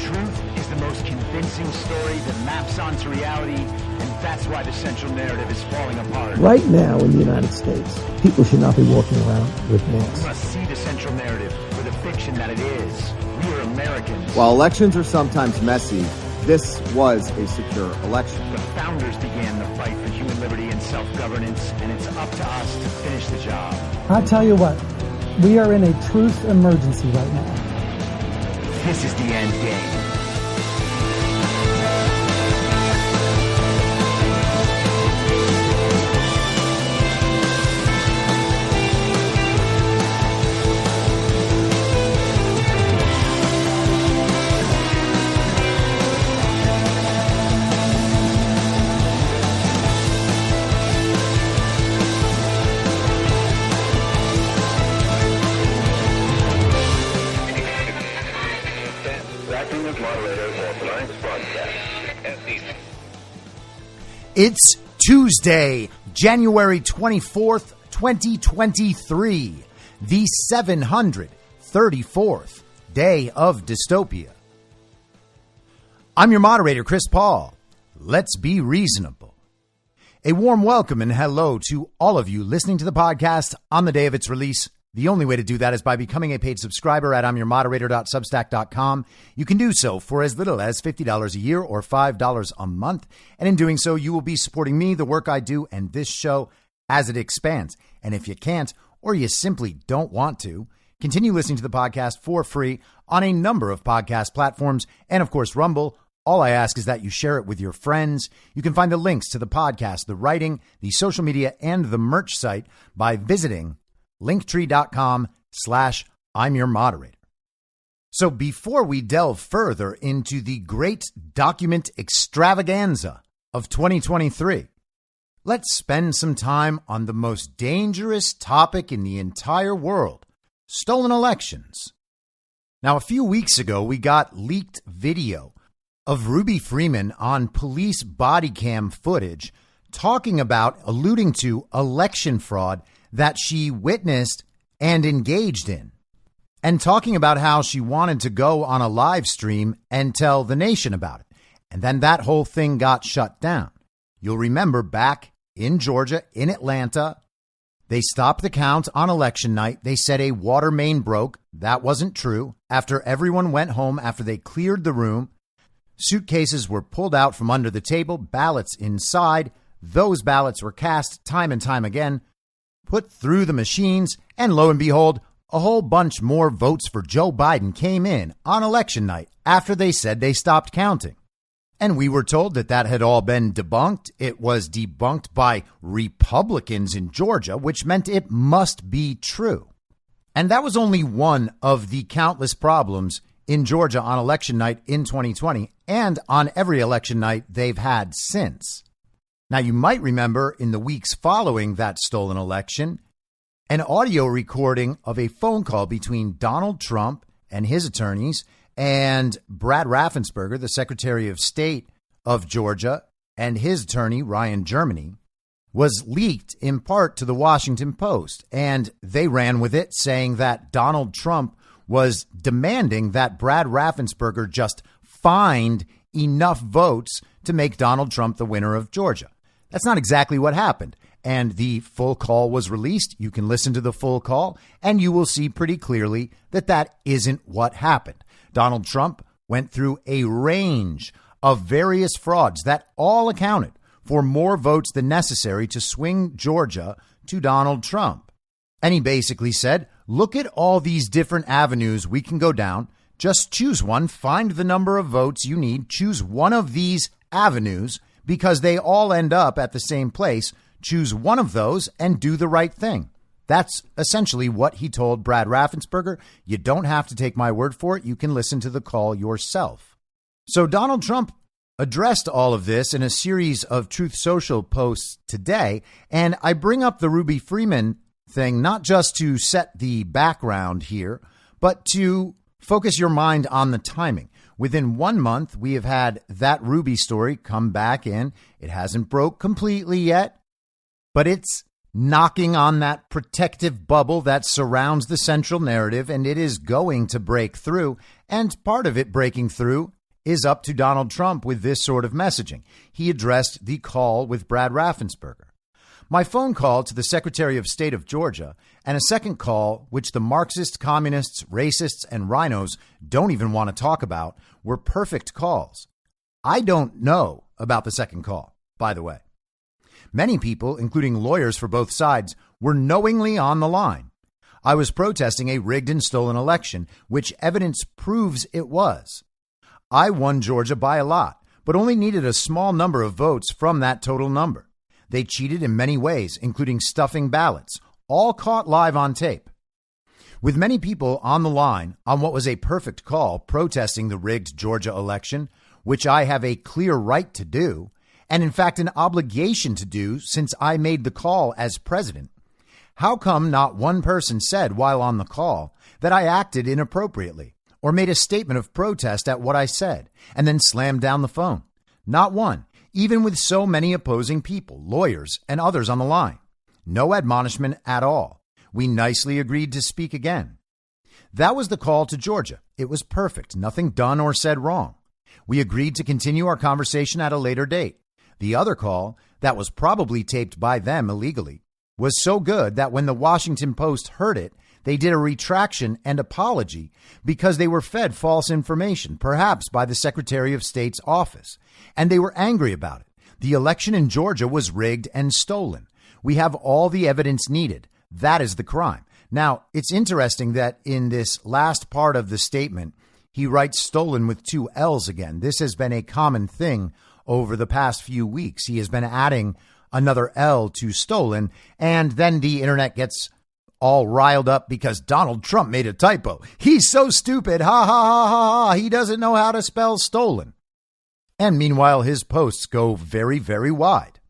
Truth is the most convincing story that maps onto reality, and that's why the central narrative is falling apart. Right now in the United States, people should not be walking around with masks. We must see the central narrative for the fiction that it is. We are Americans. While elections are sometimes messy, this was a secure election. The founders began the fight for human liberty and self-governance, and it's up to us to finish the job. I'll tell you what, we are in a truth emergency right now. This is the end game. It's Tuesday, January 24th, 2023, the 734th day of dystopia. I'm your moderator, Chris Paul. Let's be reasonable. A warm welcome and hello to all of you listening to the podcast on the day of its release. The only way to do that is by becoming a paid subscriber at I'mYourModerator.substack.com. You can do so for as little as $50 a year or $5 a month. And in doing so, you will be supporting me, the work I do, and this show as it expands. And if you can't, or you simply don't want to, continue listening to the podcast for free on a number of podcast platforms and, of course, Rumble. All I ask is that you share it with your friends. You can find the links to the podcast, the writing, the social media, and the merch site by visiting linktree.com/I'mYourModerator. So before we delve further into the great document extravaganza of 2023, let's spend some time on the most dangerous topic in the entire world, stolen elections. Now, a few weeks ago, we got leaked video of Ruby Freeman on police body cam footage alluding to election fraud that she witnessed and engaged in, and talking about how she wanted to go on a live stream and tell the nation about it. And then that whole thing got shut down. You'll remember back in Georgia, in Atlanta, they stopped the count on election night. They said a water main broke. That wasn't true. After everyone went home, after they cleared the room, suitcases were pulled out from under the table, ballots inside. Those ballots were cast time and time again, put through the machines, and lo and behold, a whole bunch more votes for Joe Biden came in on election night after they said they stopped counting. And we were told that that had all been debunked. It was debunked by Republicans in Georgia, which meant it must be true. And that was only one of the countless problems in Georgia on election night in 2020 and on every election night they've had since. Now, you might remember in the weeks following that stolen election, an audio recording of a phone call between Donald Trump and his attorneys and Brad Raffensperger, the Secretary of State of Georgia, and his attorney, Ryan Germany, was leaked in part to the Washington Post. And they ran with it, saying that Donald Trump was demanding that Brad Raffensperger just find enough votes to make Donald Trump the winner of Georgia. That's not exactly what happened. And the full call was released. You can listen to the full call and you will see pretty clearly that that isn't what happened. Donald Trump went through a range of various frauds that all accounted for more votes than necessary to swing Georgia to Donald Trump. And he basically said, look at all these different avenues we can go down. Just choose one, find the number of votes you need, choose one of these avenues because they all end up at the same place. Choose one of those and do the right thing. That's essentially what he told Brad Raffensperger. You don't have to take my word for it. You can listen to the call yourself. So Donald Trump addressed all of this in a series of Truth Social posts today. And I bring up the Ruby Freeman thing, not just to set the background here, but to focus your mind on the timing. Within 1 month, we have had that Ruby story come back in. It hasn't broke completely yet, but it's knocking on that protective bubble that surrounds the central narrative, and it is going to break through. And part of it breaking through is up to Donald Trump with this sort of messaging. He addressed the call with Brad Raffensperger. My phone call to the Secretary of State of Georgia and a second call, which the Marxists, communists, racists, and rhinos don't even want to talk about, were perfect calls. I don't know about the second call, by the way. Many people, including lawyers for both sides, were knowingly on the line. I was protesting a rigged and stolen election, which evidence proves it was. I won Georgia by a lot, but only needed a small number of votes from that total number. They cheated in many ways, including stuffing ballots, all caught live on tape. With many people on the line on what was a perfect call protesting the rigged Georgia election, which I have a clear right to do, and in fact an obligation to do since I made the call as president, how come not one person said while on the call that I acted inappropriately or made a statement of protest at what I said and then slammed down the phone? Not one, even with so many opposing people, lawyers, and others on the line. No admonishment at all. We nicely agreed to speak again. That was the call to Georgia. It was perfect. Nothing done or said wrong. We agreed to continue our conversation at a later date. The other call, that was probably taped by them illegally, was so good that when the Washington Post heard it, they did a retraction and apology because they were fed false information, perhaps by the Secretary of State's office, and they were angry about it. The election in Georgia was rigged and stolen. We have all the evidence needed. That is the crime. Now, it's interesting that in this last part of the statement, he writes stolen with two L's again. This has been a common thing over the past few weeks. He has been adding another L to stolen, and then the internet gets all riled up because Donald Trump made a typo. He's so stupid. Ha, ha, ha, ha, ha. He doesn't know how to spell stolen. And meanwhile, his posts go very, very wide.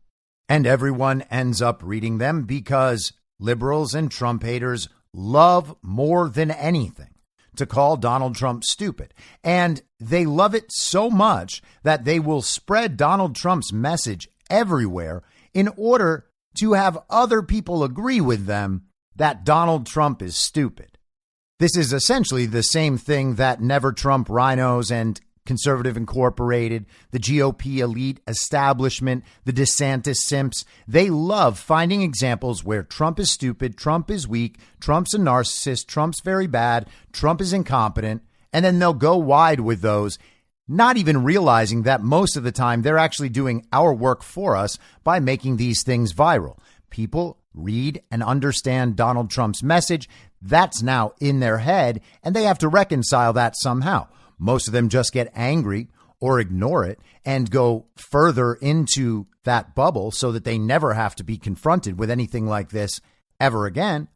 And everyone ends up reading them because liberals and Trump haters love more than anything to call Donald Trump stupid. And they love it so much that they will spread Donald Trump's message everywhere in order to have other people agree with them that Donald Trump is stupid. This is essentially the same thing that Never Trump rhinos and Conservative Incorporated, the GOP elite establishment, the DeSantis simps, they love finding examples where Trump is stupid, Trump is weak, Trump's a narcissist, Trump's very bad, Trump is incompetent, and then they'll go wide with those, not even realizing that most of the time they're actually doing our work for us by making these things viral. People read and understand Donald Trump's message. That's now in their head, and they have to reconcile that somehow. Most of them just get angry or ignore it and go further into that bubble so that they never have to be confronted with anything like this ever again.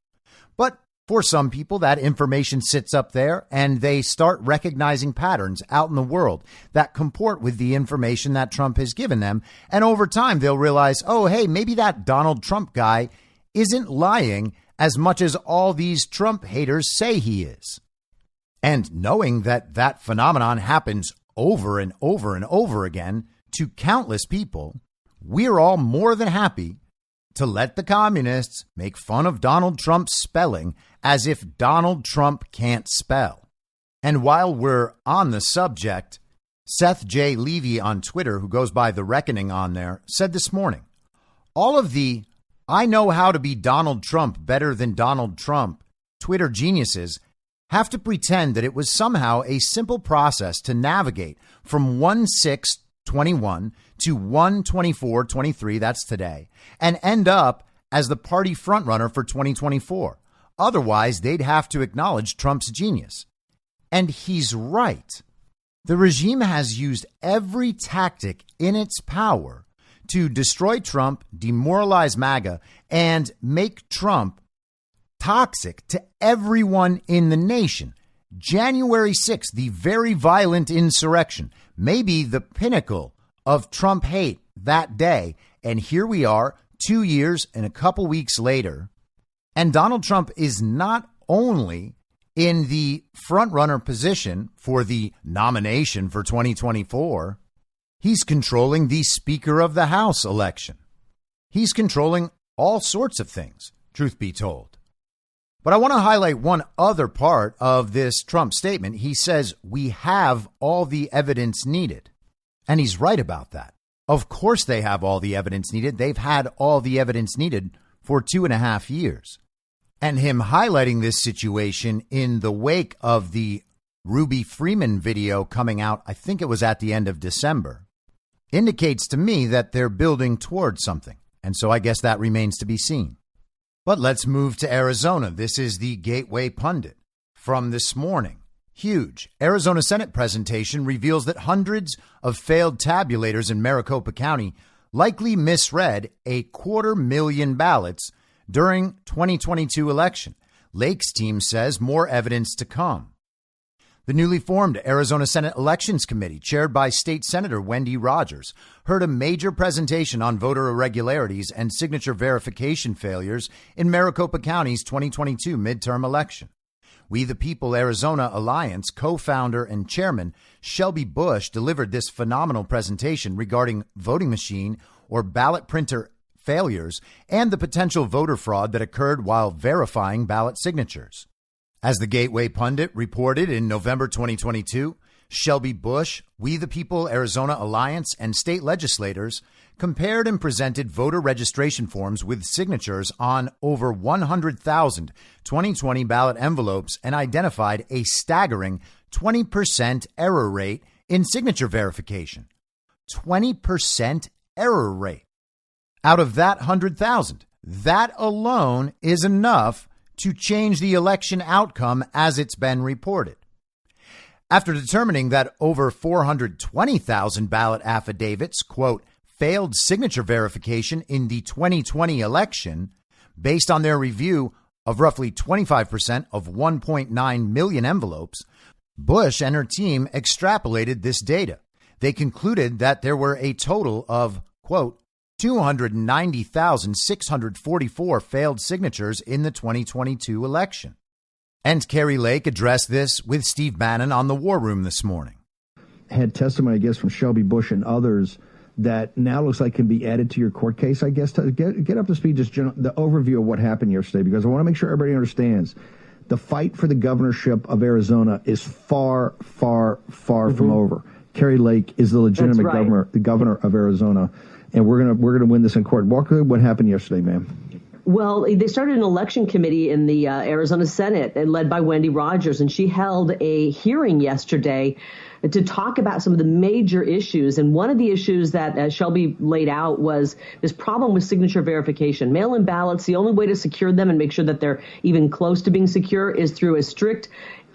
But for some people, that information sits up there and they start recognizing patterns out in the world that comport with the information that Trump has given them. And over time, they'll realize, oh, hey, maybe that Donald Trump guy isn't lying as much as all these Trump haters say he is. And knowing that that phenomenon happens over and over and over again to countless people, we're all more than happy to let the communists make fun of Donald Trump's spelling as if Donald Trump can't spell. And while we're on the subject, Seth J. Levy on Twitter, who goes by The Reckoning on there, said this morning, all of the I know how to be Donald Trump better than Donald Trump Twitter geniuses have to pretend that it was somehow a simple process to navigate from 1/6/21 to 1/24/23, that's today, and end up as the party frontrunner for 2024. Otherwise, they'd have to acknowledge Trump's genius. And he's right. The regime has used every tactic in its power to destroy Trump, demoralize MAGA, and make Trump toxic to everyone in the nation. January 6th, the very violent insurrection, maybe the pinnacle of Trump hate that day. And here we are 2 years and a couple weeks later. And Donald Trump is not only in the frontrunner position for the nomination for 2024, he's controlling the Speaker of the House election. He's controlling all sorts of things, truth be told. But I want to highlight one other part of this Trump statement. He says we have all the evidence needed. And he's right about that. Of course they have all the evidence needed. They've had all the evidence needed for 2.5 years. And him highlighting this situation in the wake of the Ruby Freeman video coming out, I think it was at the end of December, indicates to me that they're building towards something. And so I guess that remains to be seen. But let's move to Arizona. This is the Gateway Pundit from this morning. Huge. Arizona Senate presentation reveals that hundreds of failed tabulators in Maricopa County likely misread 250,000 ballots during 2022 election. Lake's team says more evidence to come. The newly formed Arizona Senate Elections Committee, chaired by State Senator Wendy Rogers, heard a major presentation on voter irregularities and signature verification failures in Maricopa County's 2022 midterm election. We the People Arizona Alliance co-founder and chairman Shelby Bush delivered this phenomenal presentation regarding voting machine or ballot printer failures and the potential voter fraud that occurred while verifying ballot signatures. As the Gateway Pundit reported in November 2022, Shelby Bush, We the People Arizona Alliance, and state legislators compared and presented voter registration forms with signatures on over 100,000 2020 ballot envelopes and identified a staggering 20% error rate in signature verification. 20% error rate. Out of that 100,000, that alone is enough to change the election outcome as it's been reported. After determining that over 420,000 ballot affidavits, quote, failed signature verification in the 2020 election, based on their review of roughly 25% of 1.9 million envelopes, Bush and her team extrapolated this data. They concluded that there were a total of, quote, 290,644 failed signatures in the 2022 election. And Kari Lake addressed this with Steve Bannon on the War Room this morning. Had testimony, I guess, from Shelby Bush and others that now looks like can be added to your court case, I guess, to get up to speed, just the overview of what happened yesterday, because I want to make sure everybody understands the fight for the governorship of Arizona is far, far, far from over. Kari Lake is the legitimate governor of Arizona. And we're gonna win this in court. Walk through what happened yesterday, ma'am. Well, they started an election committee in the Arizona Senate, led by Wendy Rogers, and she held a hearing yesterday to talk about some of the major issues. And one of the issues that Shelby laid out was this problem with signature verification. Mail-in ballots, the only way to secure them and make sure that they're even close to being secure is through a strict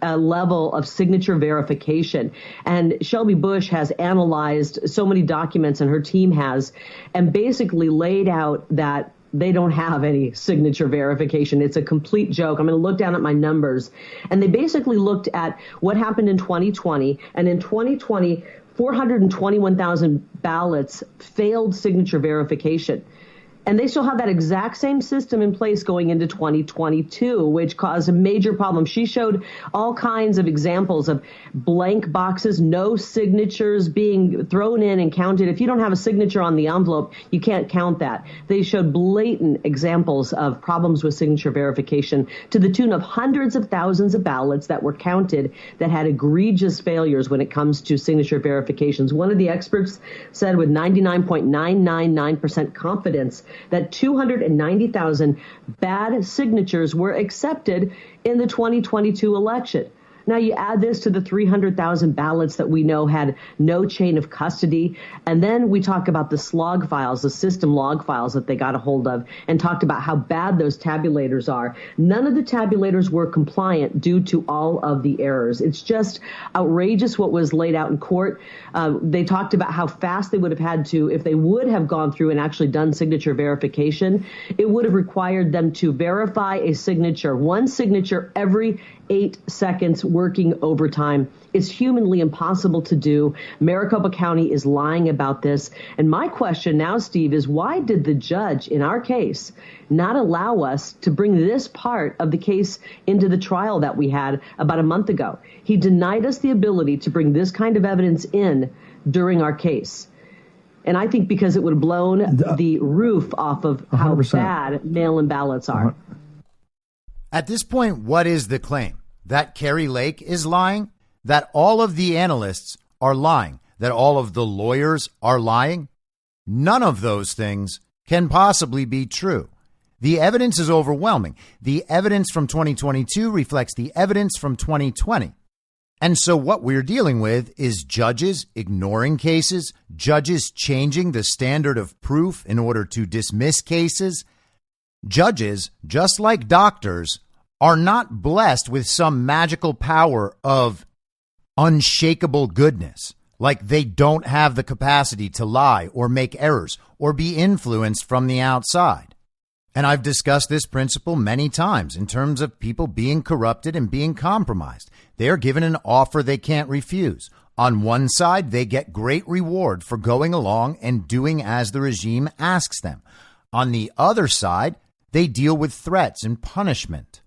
level of signature verification. And Shelby Bush has analyzed so many documents, and her team has, and basically laid out that they don't have any signature verification. It's a complete joke. I'm going to look down at my numbers. And they basically looked at what happened in 2020. And in 2020, 421,000 ballots failed signature verification. And they still have that exact same system in place going into 2022, which caused a major problem. She showed all kinds of examples of blank boxes, no signatures being thrown in and counted. If you don't have a signature on the envelope, you can't count that. They showed blatant examples of problems with signature verification to the tune of hundreds of thousands of ballots that were counted that had egregious failures when it comes to signature verifications. One of the experts said with 99.999% confidence that 290,000 bad signatures were accepted in the 2022 election. Now, you add this to the 300,000 ballots that we know had no chain of custody. And then we talk about the slog files, the system log files that they got a hold of, and talked about how bad those tabulators are. None of the tabulators were compliant due to all of the errors. It's just outrageous what was laid out in court. They talked about how fast they would have had to, if they would have gone through and actually done signature verification, it would have required them to verify a signature, one signature every 8 seconds, working overtime. It's humanly impossible to do. Maricopa County is lying about this. And my question now, Steve, is why did the judge in our case not allow us to bring this part of the case into the trial that we had about a month ago? He denied us the ability to bring this kind of evidence in during our case. And I think because it would have blown the roof off of how 100%. bad mail-in ballots are. At this point, what is the claim? That Kari Lake is lying? That all of the analysts are lying? That all of the lawyers are lying? None of those things can possibly be true. The evidence is overwhelming. The evidence from 2022 reflects the evidence from 2020. And so what we're dealing with is judges ignoring cases, judges changing the standard of proof in order to dismiss cases. Judges, just like doctors, are not blessed with some magical power of unshakable goodness. Like they don't have the capacity to lie or make errors or be influenced from the outside. And I've discussed this principle many times in terms of people being corrupted and being compromised. They are given an offer they can't refuse. On one side, they get great reward for going along and doing as the regime asks them. On the other side, they deal with threats and punishment.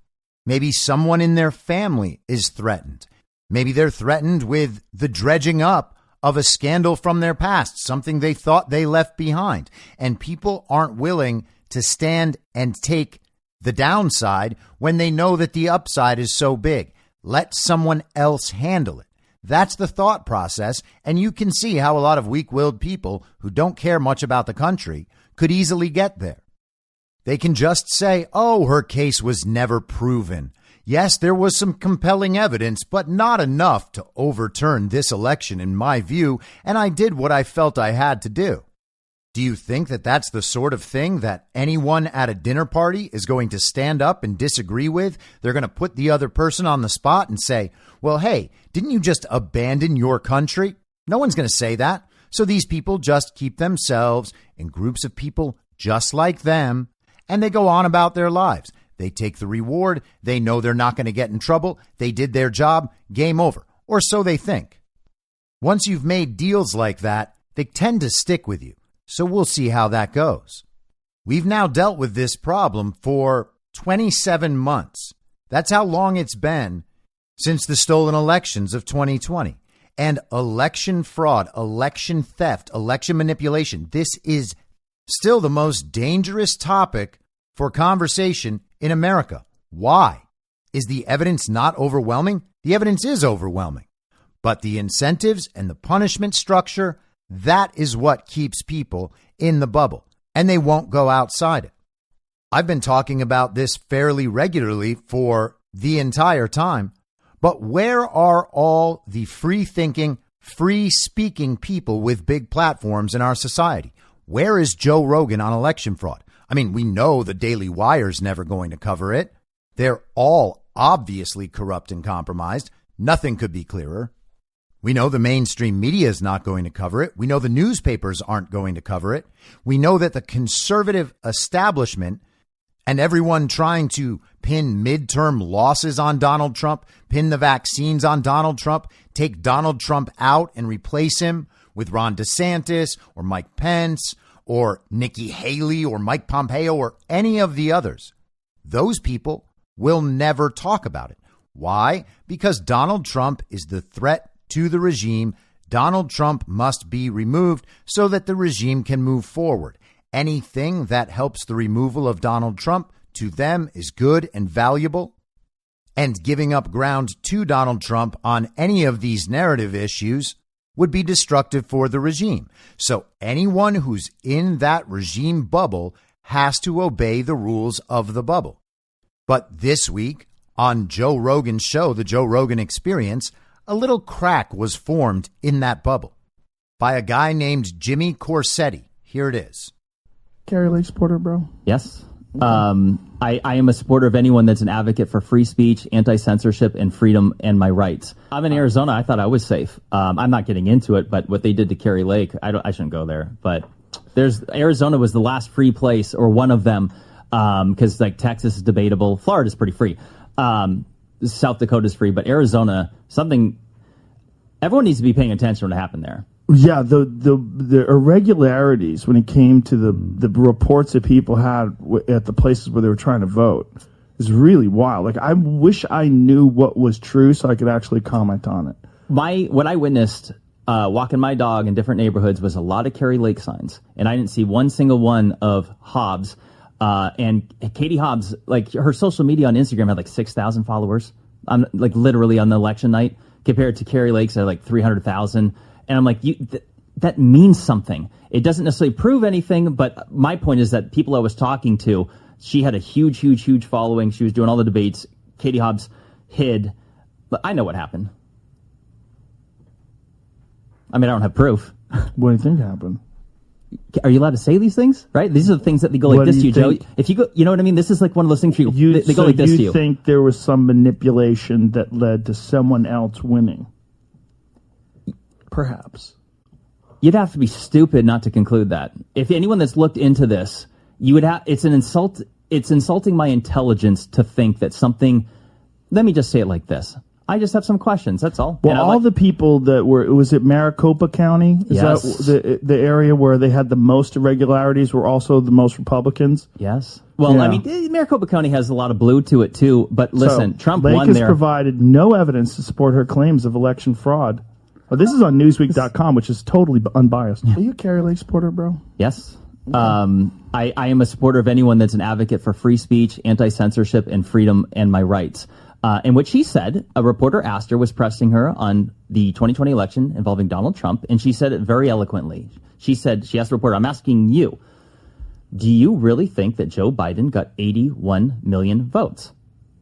Maybe someone in their family is threatened. Maybe they're threatened with the dredging up of a scandal from their past, something they thought they left behind. And people aren't willing to stand and take the downside when they know that the upside is so big. Let someone else handle it. That's the thought process. And you can see how a lot of weak-willed people who don't care much about the country could easily get there. They can just say, oh, her case was never proven. Yes, there was some compelling evidence, but not enough to overturn this election in my view, and I did what I felt I had to do. Do you think that that's the sort of thing that anyone at a dinner party is going to stand up and disagree with? They're going to put the other person on the spot and say, well, hey, didn't you just abandon your country? No one's going to say that. So these people just keep themselves in groups of people just like them, and they go on about their lives. They take the reward. They know they're not going to get in trouble. They did their job. Game over. Or so they think. Once you've made deals like that, they tend to stick with you. So we'll see how that goes. We've now dealt with this problem for 27 months. That's how long it's been since the stolen elections of 2020. And election fraud, election theft, election manipulation. This is still the most dangerous topic for conversation in America. Why? Is the evidence not overwhelming? The evidence is overwhelming. But the incentives and the punishment structure, that is what keeps people in the bubble, and they won't go outside it. I've been talking about this fairly regularly for the entire time, but where are all the free-thinking, free-speaking people with big platforms in our society? Where is Joe Rogan on election fraud? I mean, we know the Daily Wire's never going to cover it. They're all obviously corrupt and compromised. Nothing could be clearer. We know the mainstream media is not going to cover it. We know the newspapers aren't going to cover it. We know that the conservative establishment and everyone trying to pin midterm losses on Donald Trump, pin the vaccines on Donald Trump, take Donald Trump out and replace him with Ron DeSantis or Mike Pence or Nikki Haley or Mike Pompeo or any of the others. Those people will never talk about it. Why? Because Donald Trump is the threat to the regime. Donald Trump must be removed so that the regime can move forward. Anything that helps the removal of Donald Trump to them is good and valuable. And giving up ground to Donald Trump on any of these narrative issues would be destructive for the regime. So anyone who's in that regime bubble has to obey the rules of the bubble. But this week on Joe Rogan's show, The Joe Rogan Experience, a little crack was formed in that bubble by a guy named Jimmy Corsetti. Here it is. Kari Lake supporter, bro? Yes. I am a supporter of anyone that's an advocate for free speech, anti-censorship, and freedom and my rights. I'm in Arizona. I thought I was safe. I'm not getting into it, but what they did to Kari Lake, I shouldn't go there. But Arizona was the last free place, or one of them, because like Texas is debatable. Florida's pretty free. South Dakota's free, but Arizona, everyone needs to be paying attention to what happened there. Yeah, the irregularities when it came to the reports that people had at the places where they were trying to vote is really wild. Like, I wish I knew what was true so I could actually comment on it. What I witnessed walking my dog in different neighborhoods was a lot of Kari Lake signs, and I didn't see one single one of Hobbs. And Katie Hobbs, like her social media on Instagram had like 6,000 followers. I'm like literally on the election night compared to Kari Lake's at like 300,000. And I'm like, that means something. It doesn't necessarily prove anything, but my point is that people I was talking to, she had a huge following. She was doing all the debates. Katie Hobbs hid, but I know what happened. I mean, I don't have proof. What do you think happened? Are you allowed to say these things? Right? These are the things that they go like this to you, Joe. If you go, you know what I mean? This is like one of those things they go like this to you. You think there was some manipulation that led to someone else winning? Perhaps. You'd have to be stupid not to conclude that. If anyone that's looked into this, you would have. It's an insult. It's insulting my intelligence to think that something. Let me just say it like this. I just have some questions. That's all. Well, all the people that were, was it Maricopa County? Is yes. that the area where they had the most irregularities were also the most Republicans? Yes. Well, yeah. I mean, Maricopa County has a lot of blue to it too. But listen, so, Trump Lake won has there. Provided no evidence to support her claims of election fraud. Well, this is on Newsweek.com, which is totally unbiased. Are you a Kari Lake supporter, bro? Yes. I am a supporter of anyone that's an advocate for free speech, anti-censorship, and freedom and my rights. And what she said, a reporter asked her, was pressing her on the 2020 election involving Donald Trump, and she said it very eloquently. She asked the reporter, I'm asking you, do you really think that Joe Biden got 81 million votes?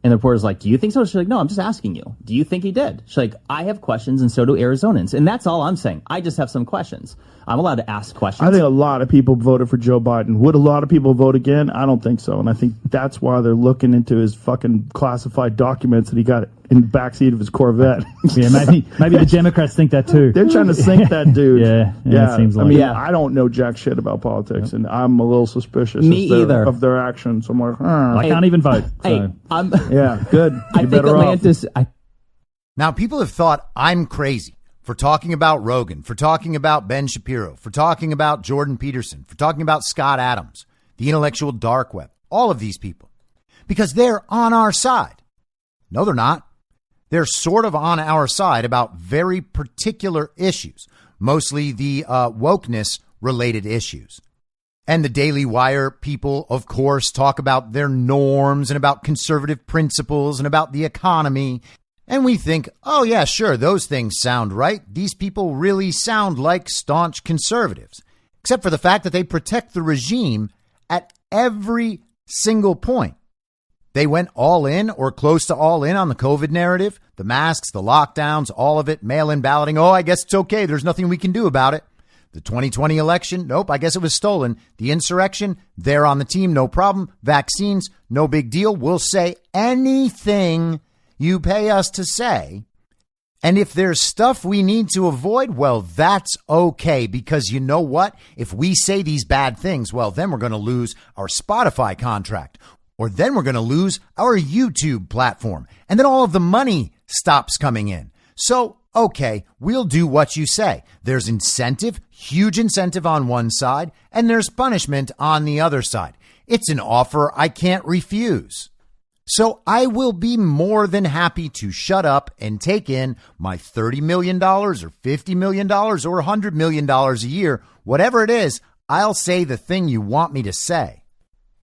And the reporter's like, do you think so? She's like, no, I'm just asking you. Do you think he did? She's like, I have questions, and so do Arizonans. And that's all I'm saying. I just have some questions. I'm allowed to ask questions. I think a lot of people voted for Joe Biden. Would a lot of people vote again? I don't think so. And I think that's why they're looking into his fucking classified documents that he got in the backseat of his Corvette. Yeah, maybe the Democrats think that too. They're trying to sink that dude. Yeah, it seems like. I mean, I don't know jack shit about politics, and I'm a little suspicious of their actions. I'm like, I can't even vote. Hey, so. Yeah, good. I think Atlantis. Now, people have thought I'm crazy for talking about Rogan, for talking about Ben Shapiro, for talking about Jordan Peterson, for talking about Scott Adams, the intellectual dark web, all of these people, because they're on our side. No, they're not. They're sort of on our side about very particular issues, mostly the wokeness related issues. And the Daily Wire people, of course, talk about their norms and about conservative principles and about the economy. And we think, oh, yeah, sure, those things sound right. These people really sound like staunch conservatives, except for the fact that they protect the regime at every single point. They went all in or close to all in on the COVID narrative, the masks, the lockdowns, all of it, mail-in balloting. Oh, I guess it's okay. There's nothing we can do about it. The 2020 election, nope, I guess it was stolen. The insurrection, they're on the team, no problem. Vaccines, no big deal. We'll say anything you pay us to say. And if there's stuff we need to avoid, well, that's okay. Because you know what? If we say these bad things, well, then we're going to lose our Spotify contract. Or then we're going to lose our YouTube platform. And then all of the money stops coming in. So, okay, we'll do what you say. There's incentive, huge incentive on one side, and there's punishment on the other side. It's an offer I can't refuse. So I will be more than happy to shut up and take in my $30 million or $50 million or $100 million a year. Whatever it is, I'll say the thing you want me to say.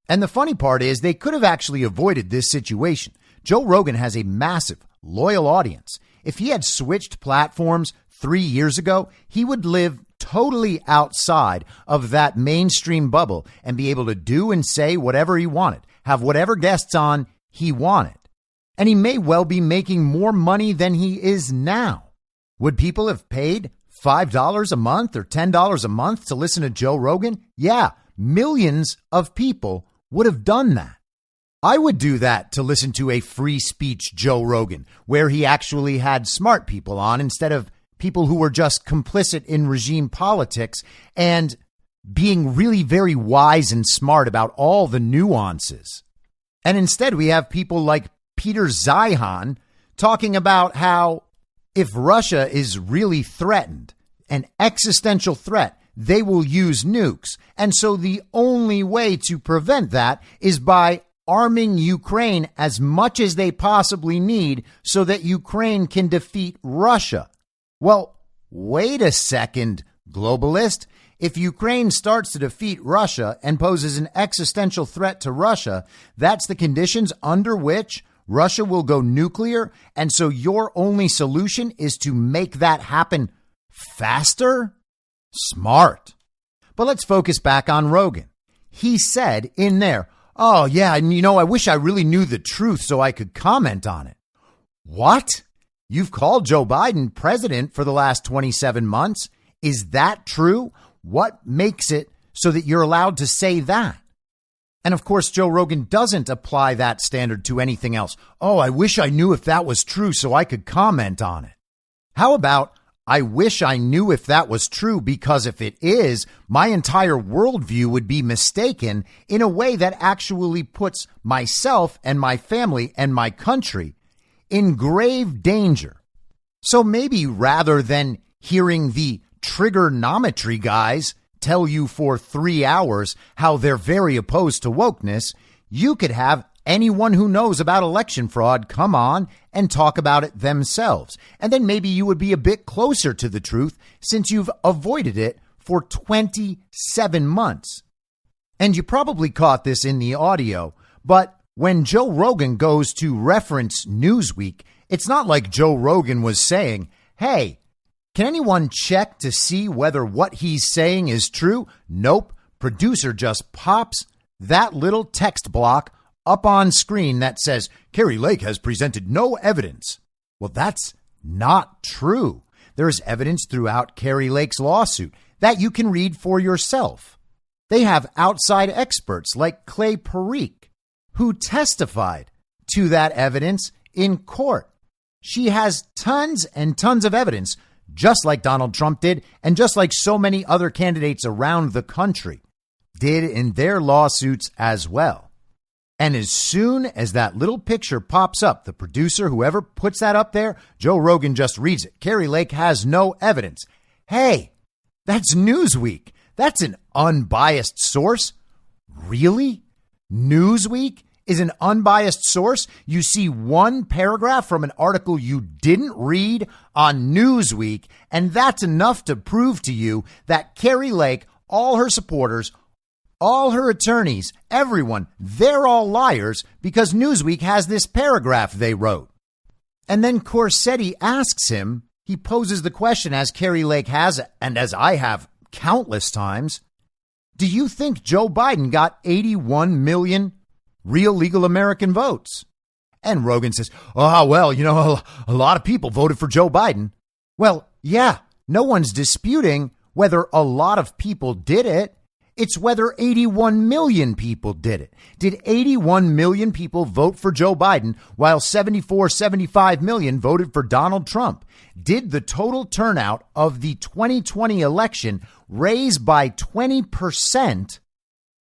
And the funny part is they could have actually avoided this situation. Joe Rogan has a massive, loyal audience. If he had switched platforms 3 years ago, he would live totally outside of that mainstream bubble and be able to do and say whatever he wanted, have whatever guests on he wanted. And he may well be making more money than he is now. Would people have paid $5 a month or $10 a month to listen to Joe Rogan? Yeah, millions of people would have done that. I would do that to listen to a free speech Joe Rogan, where he actually had smart people on instead of people who were just complicit in regime politics and being really very wise and smart about all the nuances. And instead, we have people like Peter Zeihan talking about how if Russia is really threatened, an existential threat, they will use nukes. And so the only way to prevent that is by arming Ukraine as much as they possibly need so that Ukraine can defeat Russia. Well, wait a second, Globalist, if Ukraine starts to defeat Russia and poses an existential threat to Russia, that's the conditions under which Russia will go nuclear. And so your only solution is to make that happen faster? Smart. But let's focus back on Rogan. He said in there, oh, yeah, and I wish I really knew the truth so I could comment on it. What? You've called Joe Biden president for the last 27 months. Is that true? What makes it so that you're allowed to say that? And of course, Joe Rogan doesn't apply that standard to anything else. Oh, I wish I knew if that was true so I could comment on it. How about, I wish I knew if that was true because if it is, my entire worldview would be mistaken in a way that actually puts myself and my family and my country in grave danger. So maybe rather than hearing the trigonometry guys tell you for 3 hours how they're very opposed to wokeness, you could have anyone who knows about election fraud come on and talk about it themselves. And then maybe you would be a bit closer to the truth since you've avoided it for 27 months. And you probably caught this in the audio, but when Joe Rogan goes to reference Newsweek, it's not like Joe Rogan was saying, hey, can anyone check to see whether what he's saying is true? Nope. Producer just pops that little text block up on screen that says Kari Lake has presented no evidence. Well, that's not true. There is evidence throughout Kari Lake's lawsuit that you can read for yourself. They have outside experts like Clay Parikh who testified to that evidence in court. She has tons and tons of evidence, just like Donald Trump did, and just like so many other candidates around the country did in their lawsuits as well. And as soon as that little picture pops up, the producer, whoever puts that up there, Joe Rogan just reads it. Kari Lake has no evidence. Hey, that's Newsweek. That's an unbiased source. Really? Newsweek is an unbiased source? You see one paragraph from an article you didn't read on Newsweek, and that's enough to prove to you that Kari Lake, all her supporters, all her attorneys, everyone, they're all liars because Newsweek has this paragraph they wrote. And then Corsetti asks him, he poses the question as Kari Lake has, and as I have countless times, do you think Joe Biden got 81 million real legal American votes? And Rogan says, oh, well, a lot of people voted for Joe Biden. Well, yeah, no one's disputing whether a lot of people did it. It's whether 81 million people did it. Did 81 million people vote for Joe Biden while 75 million voted for Donald Trump? Did the total turnout of the 2020 election raise by 20%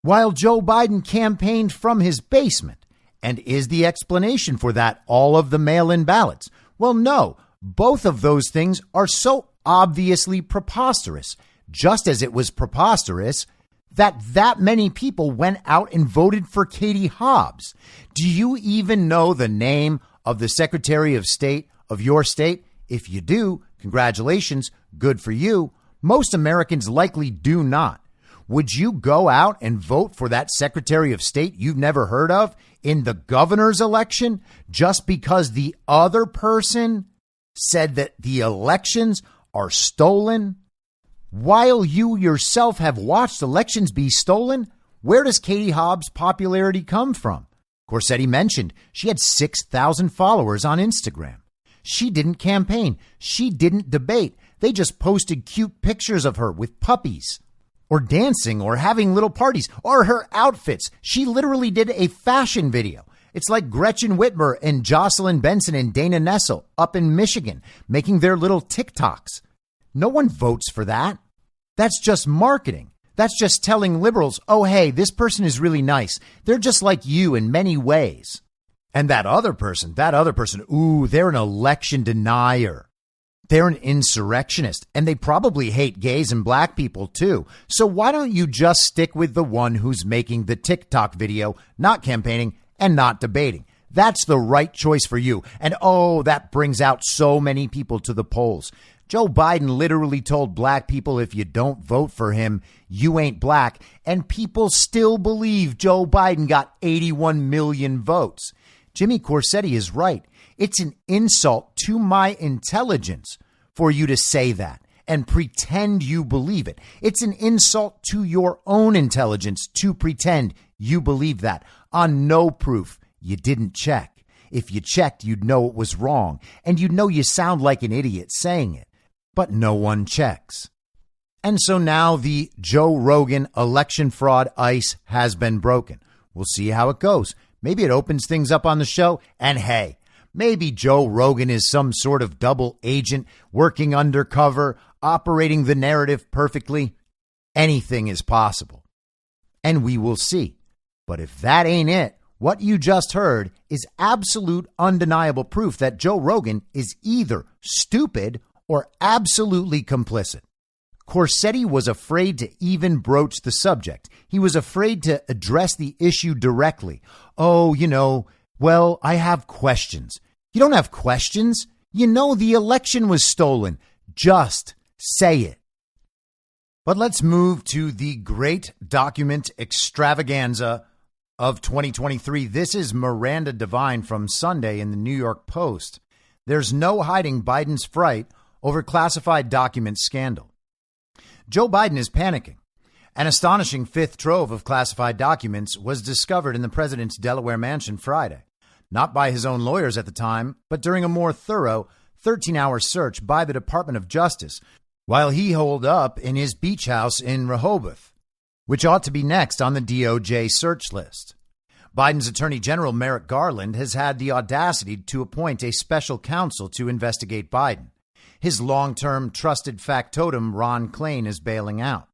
while Joe Biden campaigned from his basement? And is the explanation for that all of the mail-in ballots? Well, no. Both of those things are so obviously preposterous, just as it was preposterous that many people went out and voted for Katie Hobbs. Do you even know the name of the Secretary of State of your state? If you do, congratulations, good for you. Most Americans likely do not. Would you go out and vote for that Secretary of State you've never heard of in the governor's election just because the other person said that the elections are stolen? While you yourself have watched elections be stolen, where does Katie Hobbs' popularity come from? Corsetti mentioned she had 6,000 followers on Instagram. She didn't campaign. She didn't debate. They just posted cute pictures of her with puppies or dancing or having little parties or her outfits. She literally did a fashion video. It's like Gretchen Whitmer and Jocelyn Benson and Dana Nessel up in Michigan making their little TikToks. No one votes for that. That's just marketing. That's just telling liberals, oh, hey, this person is really nice. They're just like you in many ways. And that other person, ooh, they're an election denier. They're an insurrectionist, and they probably hate gays and black people too. So why don't you just stick with the one who's making the TikTok video, not campaigning and not debating? That's the right choice for you. And oh, that brings out so many people to the polls. Joe Biden literally told black people if you don't vote for him, you ain't black. And people still believe Joe Biden got 81 million votes. Jimmy Corsetti is right. It's an insult to my intelligence for you to say that and pretend you believe it. It's an insult to your own intelligence to pretend you believe that on no proof. You didn't check. If you checked, you'd know it was wrong, and you'd know you sound like an idiot saying it. But no one checks. And so now the Joe Rogan election fraud ice has been broken. We'll see how it goes. Maybe it opens things up on the show. And hey, maybe Joe Rogan is some sort of double agent working undercover, operating the narrative perfectly. Anything is possible. And we will see. But if that ain't it, what you just heard is absolute undeniable proof that Joe Rogan is either stupid or absolutely complicit. Corsetti was afraid to even broach the subject. He was afraid to address the issue directly. Oh, well, I have questions. You don't have questions. You know the election was stolen. Just say it. But let's move to the great document extravaganza of 2023. This is Miranda Devine from Sunday in the New York Post. There's no hiding Biden's fright over classified document scandal. Joe Biden is panicking. An astonishing fifth trove of classified documents was discovered in the president's Delaware mansion Friday, not by his own lawyers at the time, but during a more thorough 13-hour search by the Department of Justice while he holed up in his beach house in Rehoboth, which ought to be next on the DOJ search list. Biden's Attorney General Merrick Garland has had the audacity to appoint a special counsel to investigate Biden. His long-term trusted factotum, Ron Klain, is bailing out.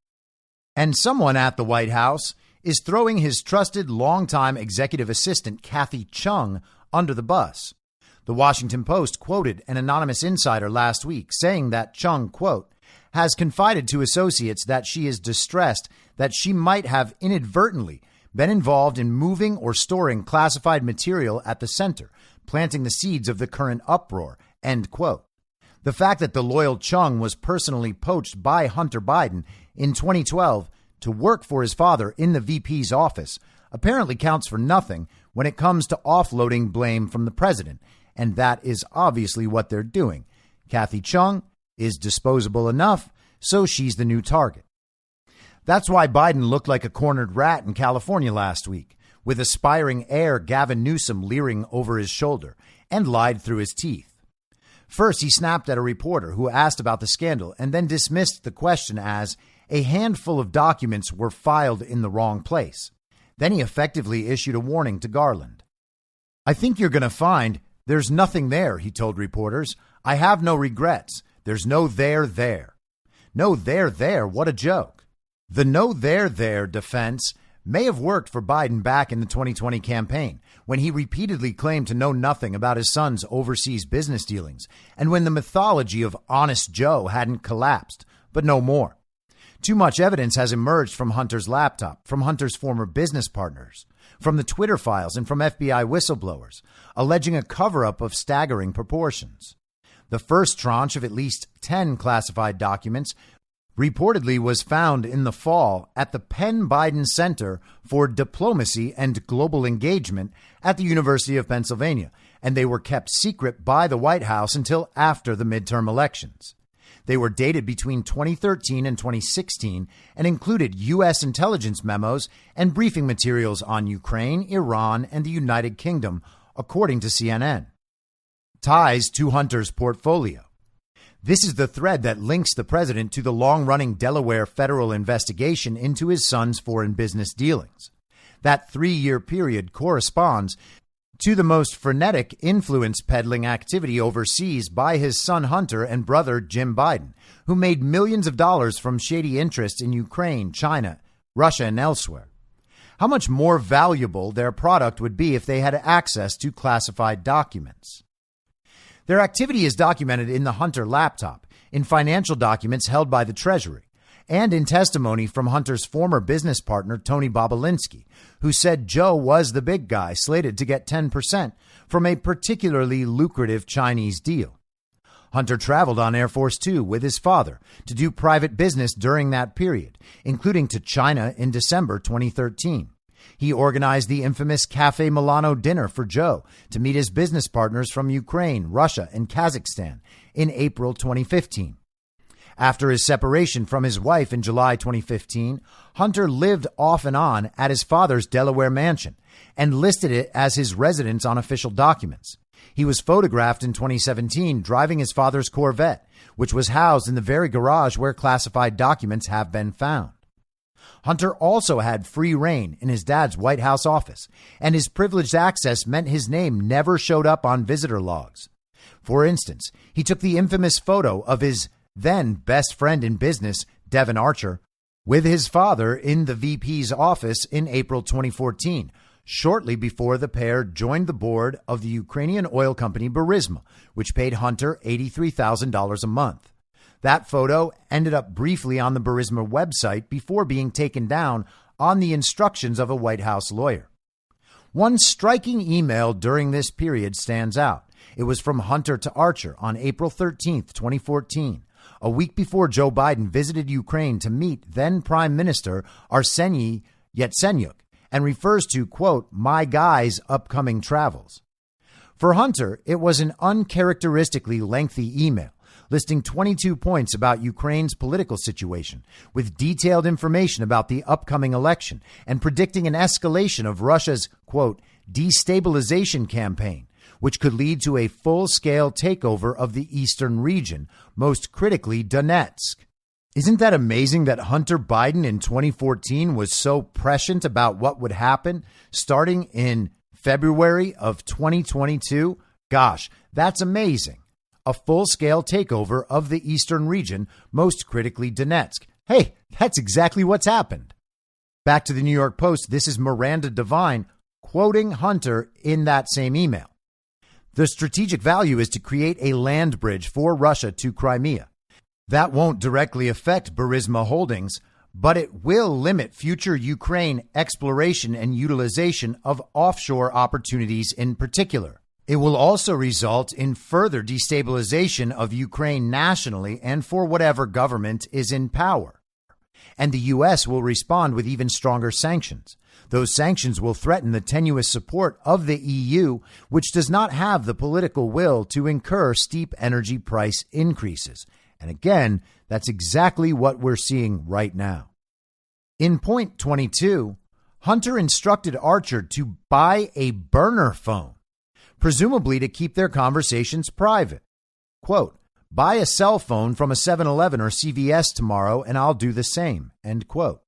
And someone at the White House is throwing his trusted longtime executive assistant, Kathy Chung, under the bus. The Washington Post quoted an anonymous insider last week saying that Chung, quote, has confided to associates that she is distressed that she might have inadvertently been involved in moving or storing classified material at the center, planting the seeds of the current uproar, end quote. The fact that the loyal Chung was personally poached by Hunter Biden in 2012 to work for his father in the VP's office apparently counts for nothing when it comes to offloading blame from the president. And that is obviously what they're doing. Kathy Chung is disposable enough, so she's the new target. That's why Biden looked like a cornered rat in California last week, with aspiring heir Gavin Newsom leering over his shoulder, and lied through his teeth. First, he snapped at a reporter who asked about the scandal and then dismissed the question as a handful of documents were filed in the wrong place. Then he effectively issued a warning to Garland. I think you're going to find there's nothing there, he told reporters. I have no regrets. There's no there. No there. What a joke. The no there defense may have worked for Biden back in the 2020 campaign, when he repeatedly claimed to know nothing about his son's overseas business dealings, and when the mythology of Honest Joe hadn't collapsed, but no more. Too much evidence has emerged from Hunter's laptop, from Hunter's former business partners, from the Twitter files, and from FBI whistleblowers, alleging a cover-up of staggering proportions. The first tranche of at least 10 classified documents reportedly was found in the fall at the Penn Biden Center for Diplomacy and Global Engagement at the University of Pennsylvania, and they were kept secret by the White House until after the midterm elections. They were dated between 2013 and 2016 and included U.S. intelligence memos and briefing materials on Ukraine, Iran, and the United Kingdom, according to CNN. Ties to Hunter's portfolio. This is the thread that links the president to the long-running Delaware federal investigation into his son's foreign business dealings. That 3-year period corresponds to the most frenetic influence peddling activity overseas by his son Hunter and brother Jim Biden, who made millions of dollars from shady interests in Ukraine, China, Russia, and elsewhere. How much more valuable their product would be if they had access to classified documents. Their activity is documented in the Hunter laptop, in financial documents held by the Treasury, and in testimony from Hunter's former business partner, Tony Bobulinski, who said Joe was the big guy slated to get 10% from a particularly lucrative Chinese deal. Hunter traveled on Air Force Two with his father to do private business during that period, including to China in December 2013. He organized the infamous Cafe Milano dinner for Joe to meet his business partners from Ukraine, Russia, and Kazakhstan in April 2015. After his separation from his wife in July 2015, Hunter lived off and on at his father's Delaware mansion and listed it as his residence on official documents. He was photographed in 2017 driving his father's Corvette, which was housed in the very garage where classified documents have been found. Hunter also had free reign in his dad's White House office, and his privileged access meant his name never showed up on visitor logs. For instance, he took the infamous photo of his then best friend in business, Devon Archer, with his father in the VP's office in April 2014, shortly before the pair joined the board of the Ukrainian oil company Burisma, which paid Hunter $83,000 a month. That photo ended up briefly on the Burisma website before being taken down on the instructions of a White House lawyer. One striking email during this period stands out. It was from Hunter to Archer on April 13, 2014. A week before Joe Biden visited Ukraine to meet then Prime Minister Arseniy Yatsenyuk and refers to, quote, my guy's upcoming travels. For Hunter, it was an uncharacteristically lengthy email listing 22 points about Ukraine's political situation with detailed information about the upcoming election and predicting an escalation of Russia's, quote, destabilization campaign, which could lead to a full-scale takeover of the eastern region, most critically Donetsk. Isn't that amazing that Hunter Biden in 2014 was so prescient about what would happen starting in February of 2022? Gosh, that's amazing. A full-scale takeover of the eastern region, most critically Donetsk. Hey, that's exactly what's happened. Back to the New York Post, this is Miranda Devine quoting Hunter in that same email. The strategic value is to create a land bridge for Russia to Crimea. That won't directly affect Burisma Holdings, but it will limit future Ukraine exploration and utilization of offshore opportunities in particular. It will also result in further destabilization of Ukraine nationally and for whatever government is in power. And the U.S. will respond with even stronger sanctions. Those sanctions will threaten the tenuous support of the EU, which does not have the political will to incur steep energy price increases. And again, that's exactly what we're seeing right now. In point 22, Hunter instructed Archer to buy a burner phone, presumably to keep their conversations private. Quote, buy a cell phone from a 7-Eleven or CVS tomorrow and I'll do the same, end quote.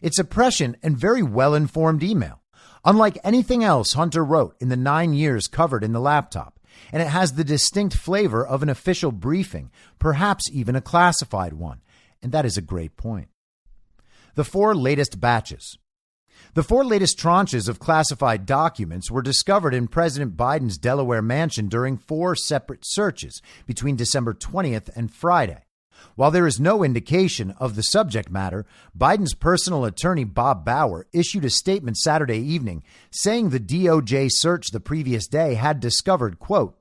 It's a prescient and very well-informed email, unlike anything else Hunter wrote in the 9 years covered in the laptop, and it has the distinct flavor of an official briefing, perhaps even a classified one, and that is a great point. The four latest batches. The four latest tranches of classified documents were discovered in President Biden's Delaware mansion during 4 separate searches between December 20th and Friday. While there is no indication of the subject matter, Biden's personal attorney, Bob Bauer, issued a statement Saturday evening saying the DOJ search the previous day had discovered, quote,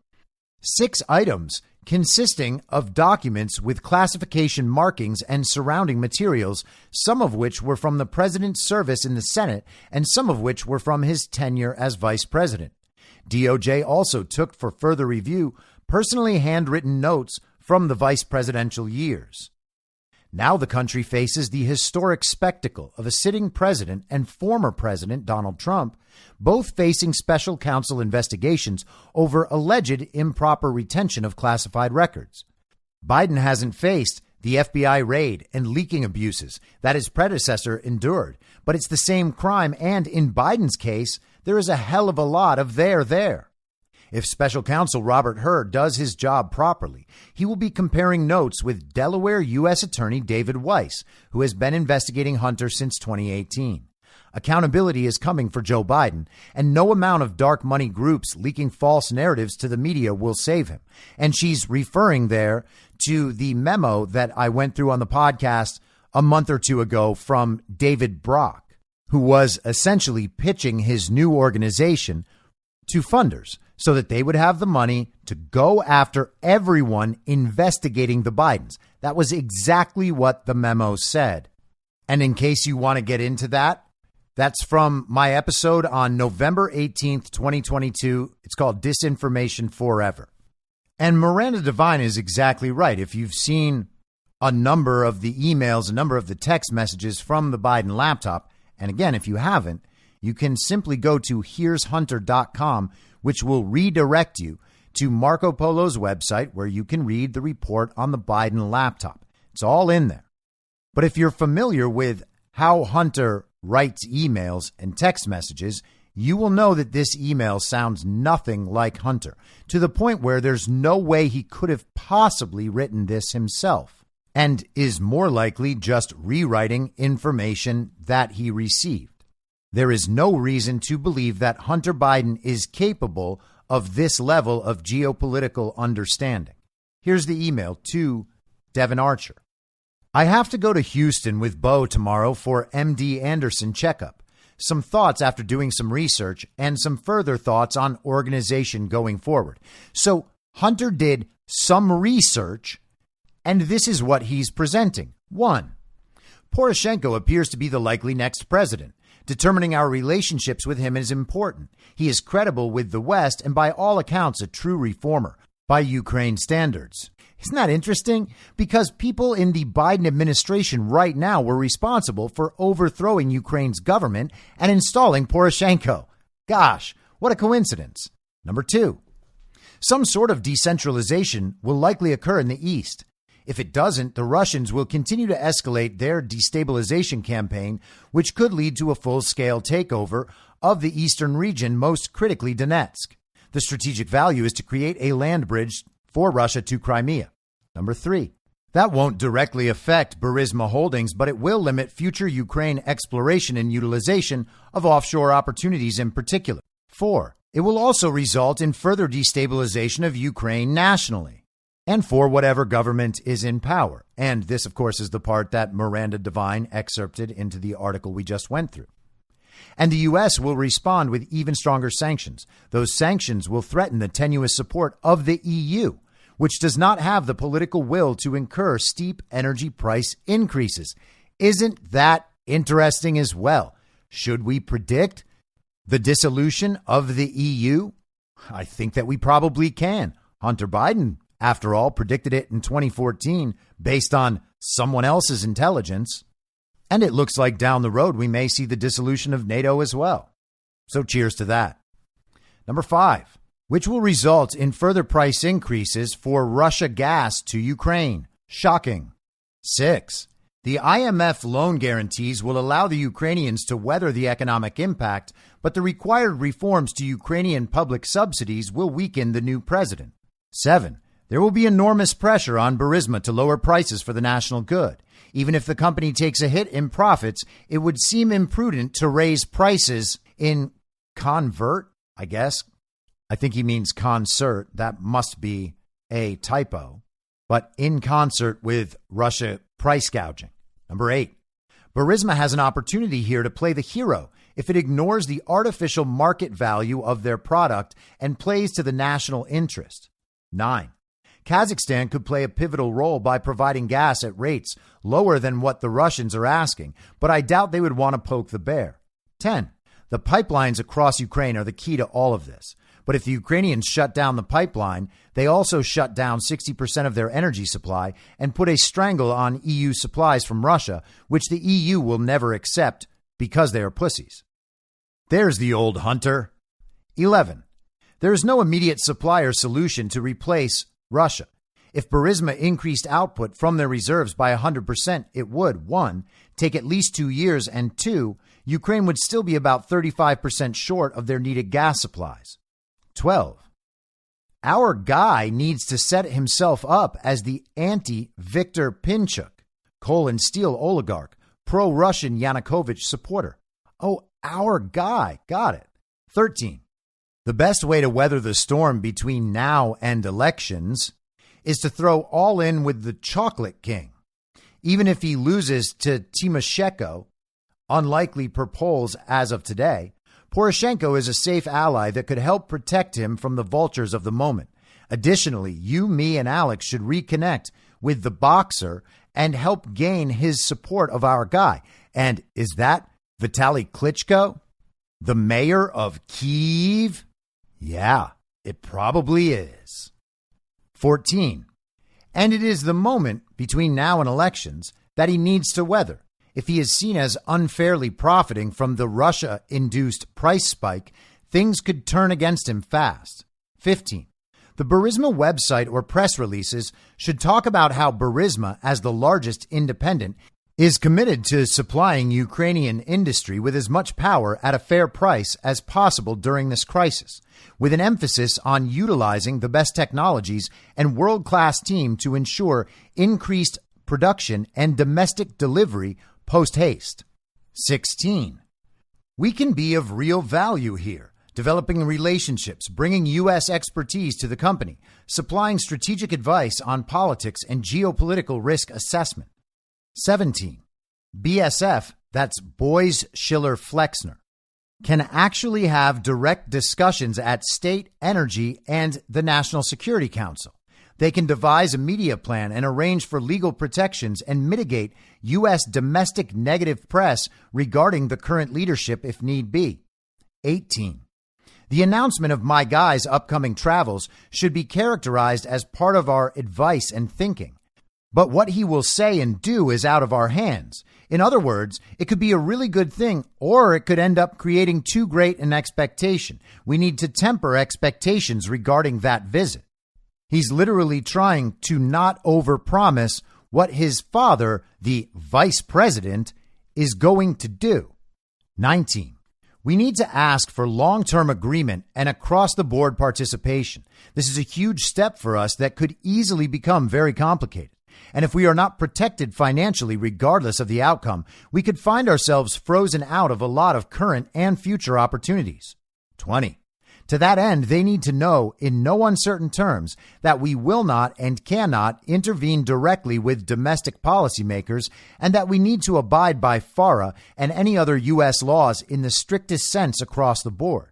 6 items consisting of documents with classification markings and surrounding materials, some of which were from the president's service in the Senate and some of which were from his tenure as vice president. DOJ also took for further review personally handwritten notes from the vice presidential years. Now the country faces the historic spectacle of a sitting president and former president Donald Trump, both facing special counsel investigations over alleged improper retention of classified records. Biden hasn't faced the FBI raid and leaking abuses that his predecessor endured, but it's the same crime, and in Biden's case, there is a hell of a lot of there. If special counsel Robert Hur does his job properly, he will be comparing notes with Delaware U.S. Attorney David Weiss, who has been investigating Hunter since 2018. Accountability is coming for Joe Biden, and no amount of dark money groups leaking false narratives to the media will save him. And she's referring there to the memo that I went through on the podcast a month or two ago from David Brock, who was essentially pitching his new organization to funders so that they would have the money to go after everyone investigating the Bidens. That was exactly what the memo said. And in case you want to get into that, that's from my episode on November 18th, 2022. It's called Disinformation Forever. And Miranda Devine is exactly right. If you've seen a number of the emails, a number of the text messages from the Biden laptop, and again, if you haven't, you can simply go to here'shunter.com, which will redirect you to Marco Polo's website, where you can read the report on the Biden laptop. It's all in there. But if you're familiar with how Hunter writes emails and text messages, you will know that this email sounds nothing like Hunter, to the point where there's no way he could have possibly written this himself, and is more likely just rewriting information that he received. There is no reason to believe that Hunter Biden is capable of this level of geopolitical understanding. Here's the email to Devin Archer. I have to go to Houston with Bo tomorrow for MD Anderson checkup. Some thoughts after doing some research and some further thoughts on organization going forward. So Hunter did some research, and this is what he's presenting. 1. Poroshenko appears to be the likely next president. Determining our relationships with him is important. He is credible with the West and by all accounts a true reformer by Ukraine standards. Isn't that interesting? Because people in the Biden administration right now were responsible for overthrowing Ukraine's government and installing Poroshenko. Gosh, what a coincidence. Number 2, some sort of decentralization will likely occur in the East. If it doesn't, the Russians will continue to escalate their destabilization campaign, which could lead to a full-scale takeover of the eastern region, most critically Donetsk. The strategic value is to create a land bridge for Russia to Crimea. Number 3, that won't directly affect Burisma Holdings, but it will limit future Ukraine exploration and utilization of offshore opportunities in particular. 4, it will also result in further destabilization of Ukraine nationally and for whatever government is in power. And this, of course, is the part that Miranda Devine excerpted into the article we just went through. And the U.S. will respond with even stronger sanctions. Those sanctions will threaten the tenuous support of the EU, which does not have the political will to incur steep energy price increases. Isn't that interesting as well? Should we predict the dissolution of the EU? I think that we probably can. Hunter Biden, after all, predicted it in 2014 based on someone else's intelligence. And it looks like down the road we may see the dissolution of NATO as well. So cheers to that. Number 5, which will result in further price increases for Russia gas to Ukraine. Shocking. 6, the IMF loan guarantees will allow the Ukrainians to weather the economic impact, but the required reforms to Ukrainian public subsidies will weaken the new president. 7, there will be enormous pressure on Burisma to lower prices for the national good. Even if the company takes a hit in profits, it would seem imprudent to raise prices in convert, I guess. I think he means concert. That must be a typo. But in concert with Russia price gouging. Number 8, Burisma has an opportunity here to play the hero if it ignores the artificial market value of their product and plays to the national interest. 9, Kazakhstan could play a pivotal role by providing gas at rates lower than what the Russians are asking, but I doubt they would want to poke the bear. 10, the pipelines across Ukraine are the key to all of this. But if the Ukrainians shut down the pipeline, they also shut down 60% of their energy supply and put a strangle on EU supplies from Russia, which the EU will never accept because they are pussies. There's the old Hunter. 11, there is no immediate supply or solution to replace Russia. If Burisma increased output from their reserves by 100%, it would, 1, take at least 2 years, and 2, Ukraine would still be about 35% short of their needed gas supplies. 12, our guy needs to set himself up as the anti-Viktor Pinchuk, coal and steel oligarch, pro-Russian Yanukovych supporter. Oh, our guy. Got it. 13, the best way to weather the storm between now and elections is to throw all in with the chocolate king. Even if he loses to Timoshenko, unlikely per polls as of today, Poroshenko is a safe ally that could help protect him from the vultures of the moment. Additionally, you, me, and Alex should reconnect with the boxer and help gain his support of our guy. And is that Vitaly Klitschko, the mayor of Kyiv? Yeah, it probably is. 14. And it is the moment between now and elections that he needs to weather. If he is seen as unfairly profiting from the Russia-induced price spike, things could turn against him fast. 15. The Burisma website or press releases should talk about how Burisma, as the largest independent, is committed to supplying Ukrainian industry with as much power at a fair price as possible during this crisis, with an emphasis on utilizing the best technologies and world-class team to ensure increased production and domestic delivery post-haste. 16. We can be of real value here, developing relationships, bringing U.S. expertise to the company, supplying strategic advice on politics and geopolitical risk assessment. 17. BSF, that's Boys Schiller Flexner, can actually have direct discussions at state, energy, and the National Security Council. They can devise a media plan and arrange for legal protections and mitigate U.S. domestic negative press regarding the current leadership if need be. 18. The announcement of my guy's upcoming travels should be characterized as part of our advice and thinking. But what he will say and do is out of our hands. In other words, it could be a really good thing, or it could end up creating too great an expectation. We need to temper expectations regarding that visit. He's literally trying to not overpromise what his father, the vice president, is going to do. 19. We need to ask for long-term agreement and across-the-board participation. This is a huge step for us that could easily become very complicated. And if we are not protected financially, regardless of the outcome, we could find ourselves frozen out of a lot of current and future opportunities. 20. To that end, they need to know in no uncertain terms that we will not and cannot intervene directly with domestic policymakers and that we need to abide by FARA and any other U.S. laws in the strictest sense across the board.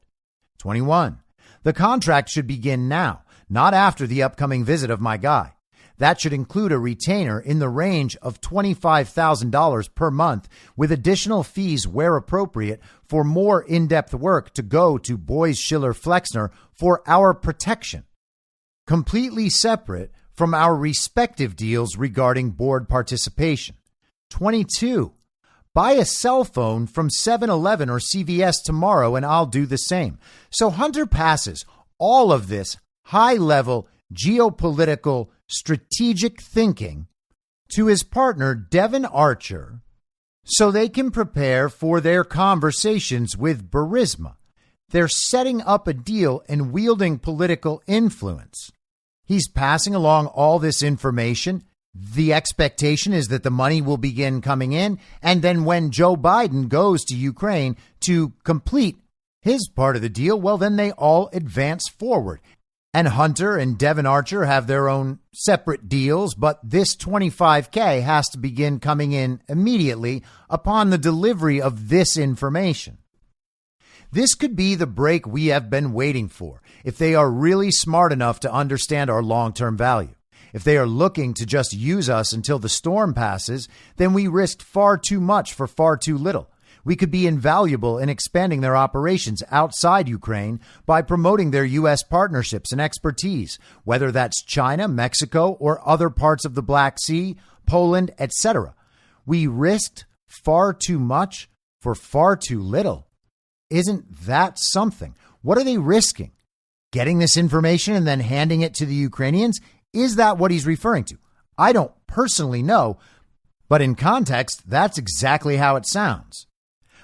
21. The contract should begin now, not after the upcoming visit of my guy. That should include a retainer in the range of $25,000 per month with additional fees where appropriate for more in-depth work to go to Boys Schiller Flexner for our protection, completely separate from our respective deals regarding board participation. 22. Buy a cell phone from 7-Eleven or CVS tomorrow and I'll do the same. So Hunter passes all of this high-level geopolitical strategic thinking to his partner, Devin Archer, so they can prepare for their conversations with Burisma. They're setting up a deal and wielding political influence. He's passing along all this information. The expectation is that the money will begin coming in, and then when Joe Biden goes to Ukraine to complete his part of the deal, well, then they all advance forward. And Hunter and Devin Archer have their own separate deals, but this $25K has to begin coming in immediately upon the delivery of this information. This could be the break we have been waiting for if they are really smart enough to understand our long-term value. If they are looking to just use us until the storm passes, then we risked far too much for far too little. We could be invaluable in expanding their operations outside Ukraine by promoting their U.S. partnerships and expertise, whether that's China, Mexico, or other parts of the Black Sea, Poland, etc. We risked far too much for far too little. Isn't that something? What are they risking? Getting this information and then handing it to the Ukrainians? Is that what he's referring to? I don't personally know, but in context, that's exactly how it sounds.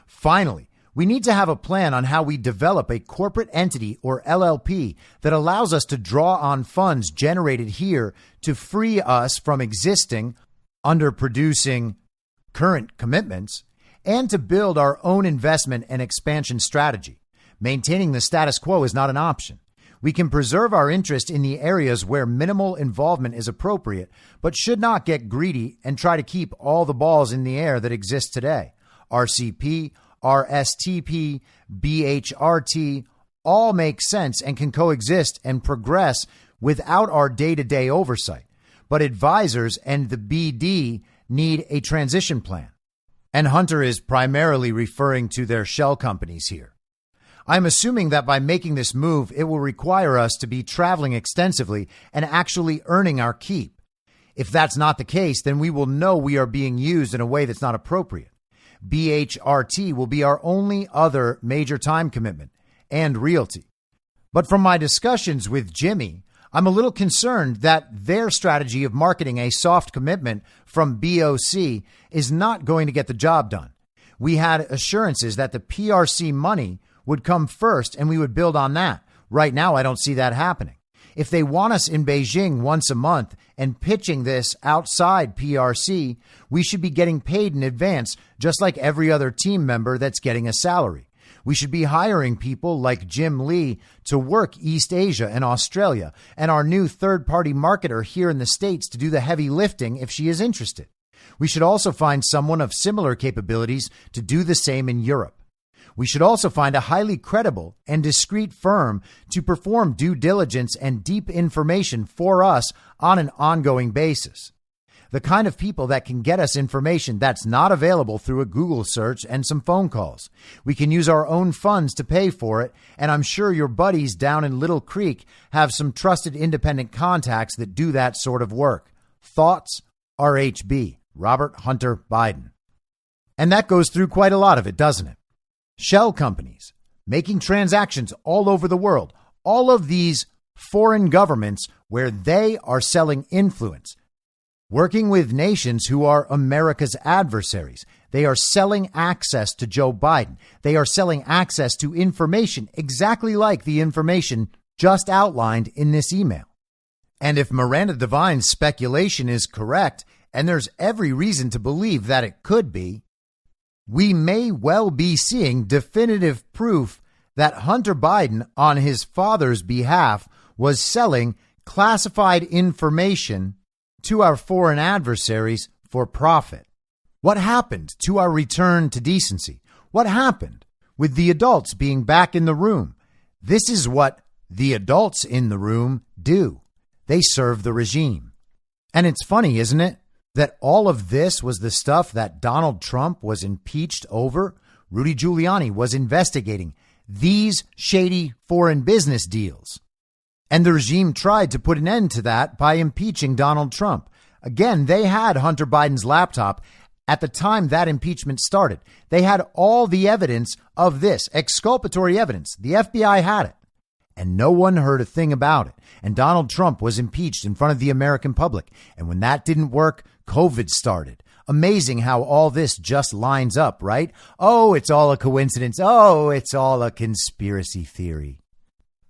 Finally, we need to have a plan on how we develop a corporate entity or LLP that allows us to draw on funds generated here to free us from existing, underproducing current commitments and to build our own investment and expansion strategy. Maintaining the status quo is not an option. We can preserve our interest in the areas where minimal involvement is appropriate, but should not get greedy and try to keep all the balls in the air that exist today. RCP, RSTP, BHRT, all make sense and can coexist and progress without our day-to-day oversight. But advisors and the BD need a transition plan. And Hunter is primarily referring to their shell companies here. I'm assuming that by making this move, it will require us to be traveling extensively and actually earning our keep. If that's not the case, then we will know we are being used in a way that's not appropriate. BHRT will be our only other major time commitment and realty. But from my discussions with Jimmy, I'm a little concerned that their strategy of marketing a soft commitment from BOC is not going to get the job done. We had assurances that the PRC money would come first and we would build on that. Right now, I don't see that happening. If they want us in Beijing once a month and pitching this outside PRC, we should be getting paid in advance, just like every other team member that's getting a salary. We should be hiring people like Jim Lee to work East Asia and Australia, and our new third-party marketer here in the States to do the heavy lifting if she is interested. We should also find someone of similar capabilities to do the same in Europe. We should also find a highly credible and discreet firm to perform due diligence and deep information for us on an ongoing basis. The kind of people that can get us information that's not available through a Google search and some phone calls. We can use our own funds to pay for it, and I'm sure your buddies down in Little Creek have some trusted independent contacts that do that sort of work. Thoughts? RHB, Robert Hunter Biden. And that goes through quite a lot of it, doesn't it? Shell companies making transactions all over the world, all of these foreign governments where they are selling influence, working with nations who are America's adversaries. They are selling access to Joe Biden. They are selling access to information exactly like the information just outlined in this email. And if Miranda Devine's speculation is correct, and there's every reason to believe that it could be, we may well be seeing definitive proof that Hunter Biden, on his father's behalf, was selling classified information to our foreign adversaries for profit. What happened to our return to decency? What happened with the adults being back in the room? This is what the adults in the room do. They serve the regime. And it's funny, isn't it, that all of this was the stuff that Donald Trump was impeached over? Rudy Giuliani was investigating these shady foreign business deals. And the regime tried to put an end to that by impeaching Donald Trump. Again, they had Hunter Biden's laptop at the time that impeachment started. They had all the evidence of this, exculpatory evidence. The FBI had it. And no one heard a thing about it. And Donald Trump was impeached in front of the American public. And when that didn't work, COVID started. Amazing how all this just lines up, right? Oh, it's all a coincidence. Oh, it's all a conspiracy theory.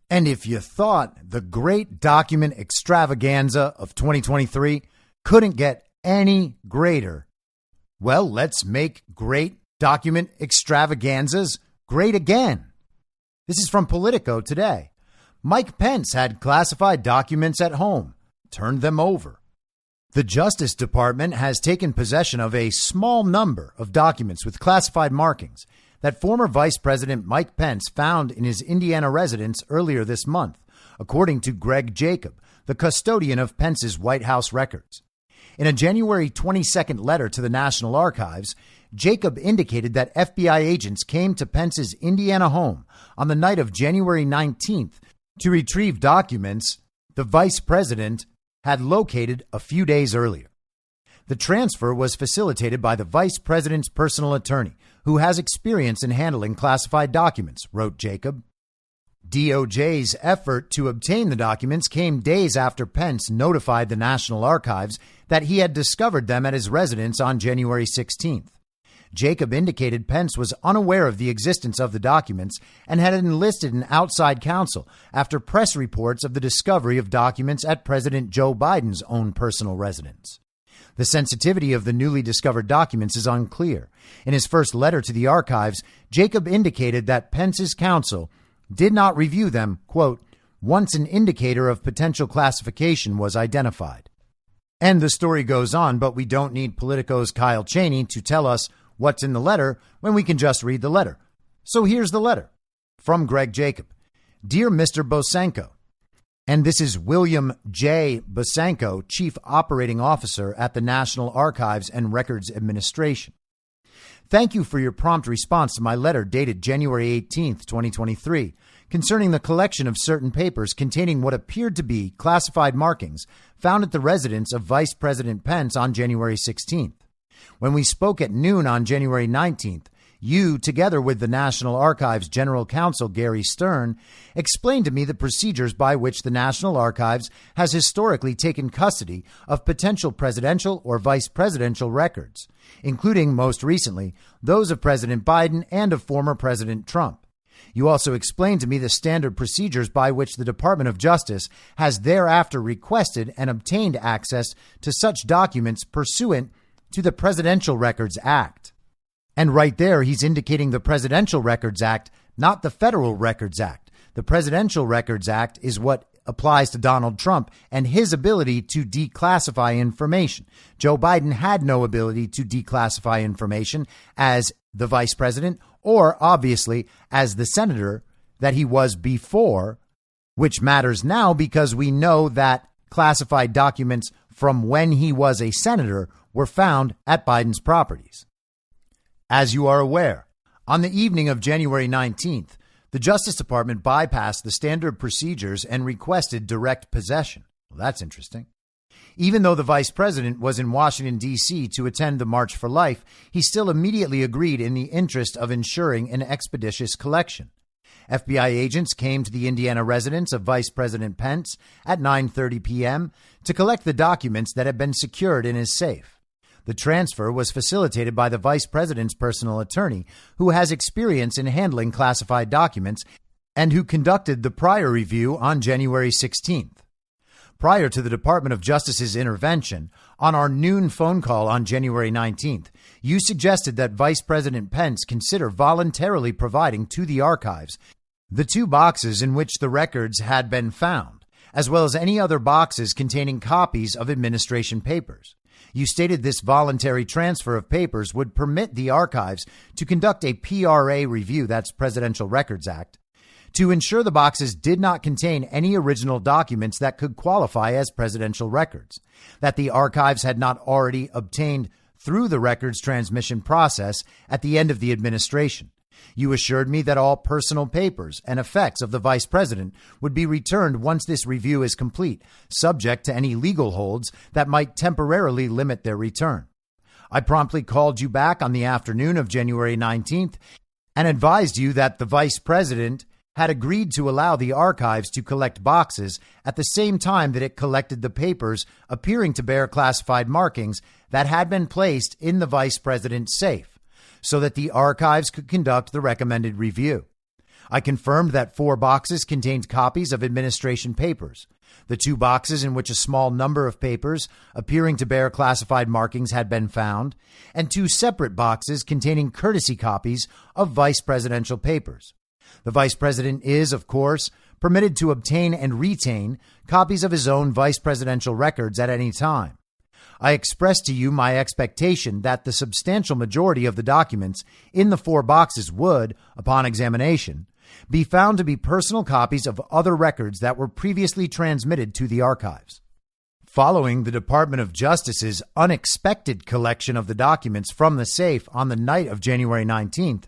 And if you thought the great document extravaganza of 2023 couldn't get any greater, well, let's make great document extravaganzas great again. This is from Politico today. Mike Pence had classified documents at home, turned them over. The Justice Department has taken possession of a small number of documents with classified markings that former Vice President Mike Pence found in his Indiana residence earlier this month, according to Greg Jacob, the custodian of Pence's White House records. In a January 22nd letter to the National Archives, Jacob indicated that FBI agents came to Pence's Indiana home on the night of January 19th to retrieve documents the vice president had located a few days earlier. The transfer was facilitated by the vice president's personal attorney, who has experience in handling classified documents, wrote Jacob. DOJ's effort to obtain the documents came days after Pence notified the National Archives that he had discovered them at his residence on January 16th. Jacob indicated Pence was unaware of the existence of the documents and had enlisted an outside counsel after press reports of the discovery of documents at President Joe Biden's own personal residence. The sensitivity of the newly discovered documents is unclear. In his first letter to the archives, Jacob indicated that Pence's counsel did not review them, quote, once an indicator of potential classification was identified. And the story goes on, but we don't need Politico's Kyle Cheney to tell us what's in the letter when we can just read the letter. So here's the letter from Greg Jacob. Dear Mr. Bosanko, and this is William J. Bosanko, Chief Operating Officer at the National Archives and Records Administration. Thank you for your prompt response to my letter dated January 18th, 2023, concerning the collection of certain papers containing what appeared to be classified markings found at the residence of Vice President Pence on January 16th. When we spoke at noon on January 19th, you, together with the National Archives General Counsel Gary Stern, explained to me the procedures by which the National Archives has historically taken custody of potential presidential or vice presidential records, including, most recently, those of President Biden and of former President Trump. You also explained to me the standard procedures by which the Department of Justice has thereafter requested and obtained access to such documents pursuant to the Presidential Records Act. And right there, he's indicating the Presidential Records Act, not the Federal Records Act. The Presidential Records Act is what applies to Donald Trump and his ability to declassify information. Joe Biden had no ability to declassify information as the vice president or obviously as the senator that he was before, which matters now because we know that classified documents from when he was a senator were found at Biden's properties. As you are aware, on the evening of January 19th, the Justice Department bypassed the standard procedures and requested direct possession. Well, that's interesting. Even though the vice president was in Washington, D.C. to attend the March for Life, he still immediately agreed in the interest of ensuring an expeditious collection. FBI agents came to the Indiana residence of Vice President Pence at 9:30 p.m. to collect the documents that had been secured in his safe. The transfer was facilitated by the vice president's personal attorney, who has experience in handling classified documents and who conducted the prior review on January 16th. Prior to the Department of Justice's intervention, on our noon phone call on January 19th, you suggested that Vice President Pence consider voluntarily providing to the archives the 2 boxes in which the records had been found, as well as any other boxes containing copies of administration papers. You stated this voluntary transfer of papers would permit the archives to conduct a PRA review, that's Presidential Records Act, to ensure the boxes did not contain any original documents that could qualify as presidential records, that the archives had not already obtained through the records transmission process at the end of the administration. You assured me that all personal papers and effects of the vice president would be returned once this review is complete, subject to any legal holds that might temporarily limit their return. I promptly called you back on the afternoon of January 19th and advised you that the vice president had agreed to allow the archives to collect boxes at the same time that it collected the papers appearing to bear classified markings that had been placed in the vice president's safe, so that the archives could conduct the recommended review. I confirmed that 4 boxes contained copies of administration papers, the 2 boxes in which a small number of papers appearing to bear classified markings had been found, and 2 separate boxes containing courtesy copies of vice presidential papers. The vice president is, of course, permitted to obtain and retain copies of his own vice presidential records at any time. I expressed to you my expectation that the substantial majority of the documents in the 4 boxes would, upon examination, be found to be personal copies of other records that were previously transmitted to the archives. Following the Department of Justice's unexpected collection of the documents from the safe on the night of January 19th,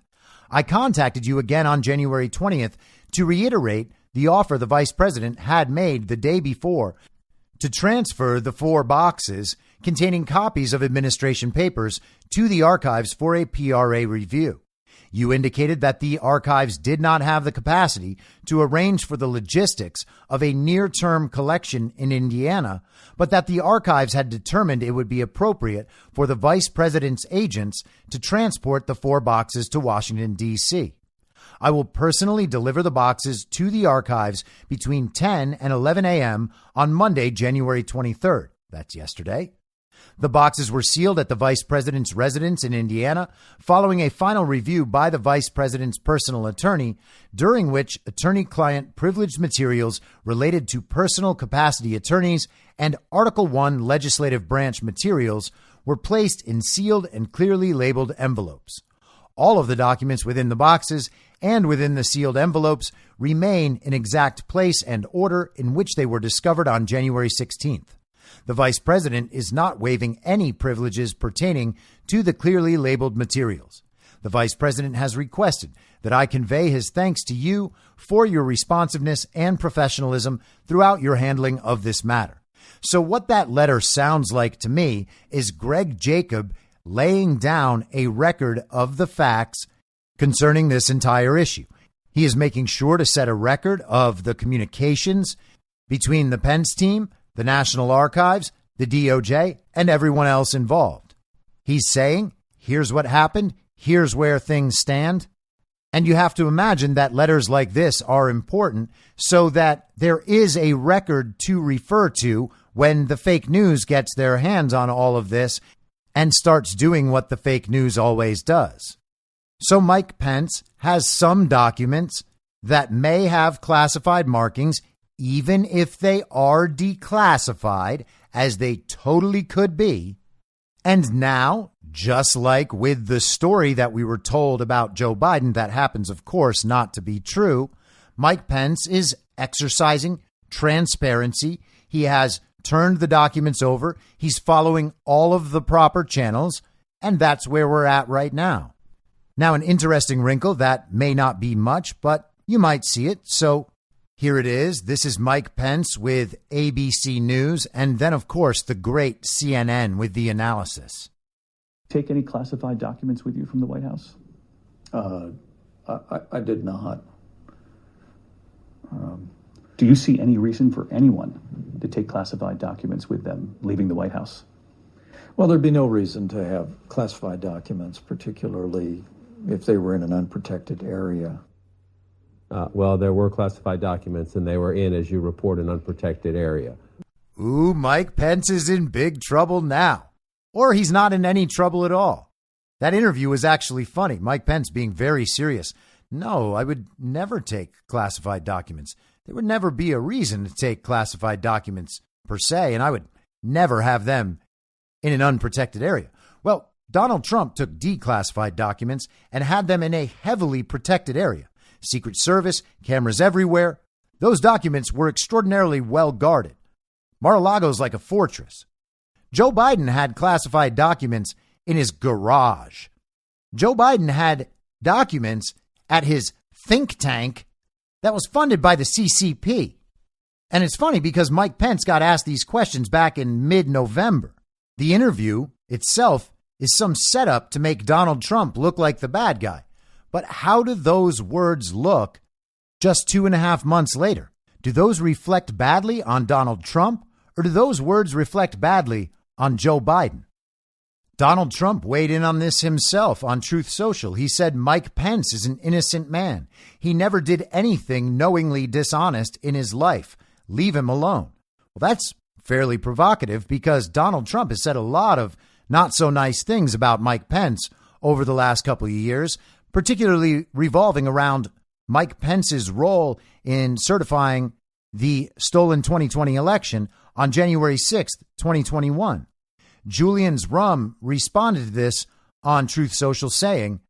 I contacted you again on January 20th to reiterate the offer the vice president had made the day before to transfer the 4 boxes containing copies of administration papers to the archives for a PRA review. You indicated that the archives did not have the capacity to arrange for the logistics of a near-term collection in Indiana, but that the archives had determined it would be appropriate for the vice president's agents to transport the 4 boxes to Washington, D.C. I will personally deliver the boxes to the archives between 10 and 11 a.m. on Monday, January 23rd. That's yesterday. The boxes were sealed at the vice president's residence in Indiana following a final review by the vice president's personal attorney, during which attorney-client privileged materials related to personal capacity attorneys and Article I legislative branch materials were placed in sealed and clearly labeled envelopes. All of the documents within the boxes and within the sealed envelopes remain in exact place and order in which they were discovered on January 16th. The vice president is not waiving any privileges pertaining to the clearly labeled materials. The vice president has requested that I convey his thanks to you for your responsiveness and professionalism throughout your handling of this matter. So what that letter sounds like to me is Greg Jacob laying down a record of the facts concerning this entire issue. He is making sure to set a record of the communications between the Pence team, the National Archives, the DOJ, and everyone else involved. He's saying, here's what happened, here's where things stand. And you have to imagine that letters like this are important so that there is a record to refer to when the fake news gets their hands on all of this and starts doing what the fake news always does. So Mike Pence has some documents that may have classified markings, even if they are declassified, as they totally could be. And now, just like with the story that we were told about Joe Biden, that happens, of course, not to be true, Mike Pence is exercising transparency. He has turned the documents over. He's following all of the proper channels, and that's where we're at right now. Now, an interesting wrinkle that may not be much, but you might see it. So here it is. This is Mike Pence with ABC News, and then, of course, the great CNN with the analysis. Take any classified documents with you from the White House? I did not. Do you see any reason for anyone to take classified documents with them leaving the White House? Well, there'd be no reason to have classified documents, particularly if they were in an unprotected area. Well, there were classified documents, and they were in, as you report, an unprotected area. Ooh, Mike Pence is in big trouble now. Or he's not in any trouble at all. That interview was actually funny. Mike Pence being very serious. No, I would never take classified documents. There would never be a reason to take classified documents per se, and I would never have them in an unprotected area. Well, Donald Trump took declassified documents and had them in a heavily protected area. Secret Service, cameras everywhere. Those documents were extraordinarily well guarded. Mar-a-Lago's like a fortress. Joe Biden had classified documents in his garage. Joe Biden had documents at his think tank that was funded by the CCP. And it's funny because Mike Pence got asked these questions back in mid-November. The interview itself is some setup to make Donald Trump look like the bad guy. But how do those words look just 2.5 months later? Do those reflect badly on Donald Trump, or do those words reflect badly on Joe Biden? Donald Trump weighed in on this himself on Truth Social. He said Mike Pence is an innocent man. He never did anything knowingly dishonest in his life. Leave him alone. Well, that's fairly provocative because Donald Trump has said a lot of not so nice things about Mike Pence over the last couple of years, particularly revolving around Mike Pence's role in certifying the stolen 2020 election on January 6th, 2021. Julian's Rum responded to this on Truth Social saying,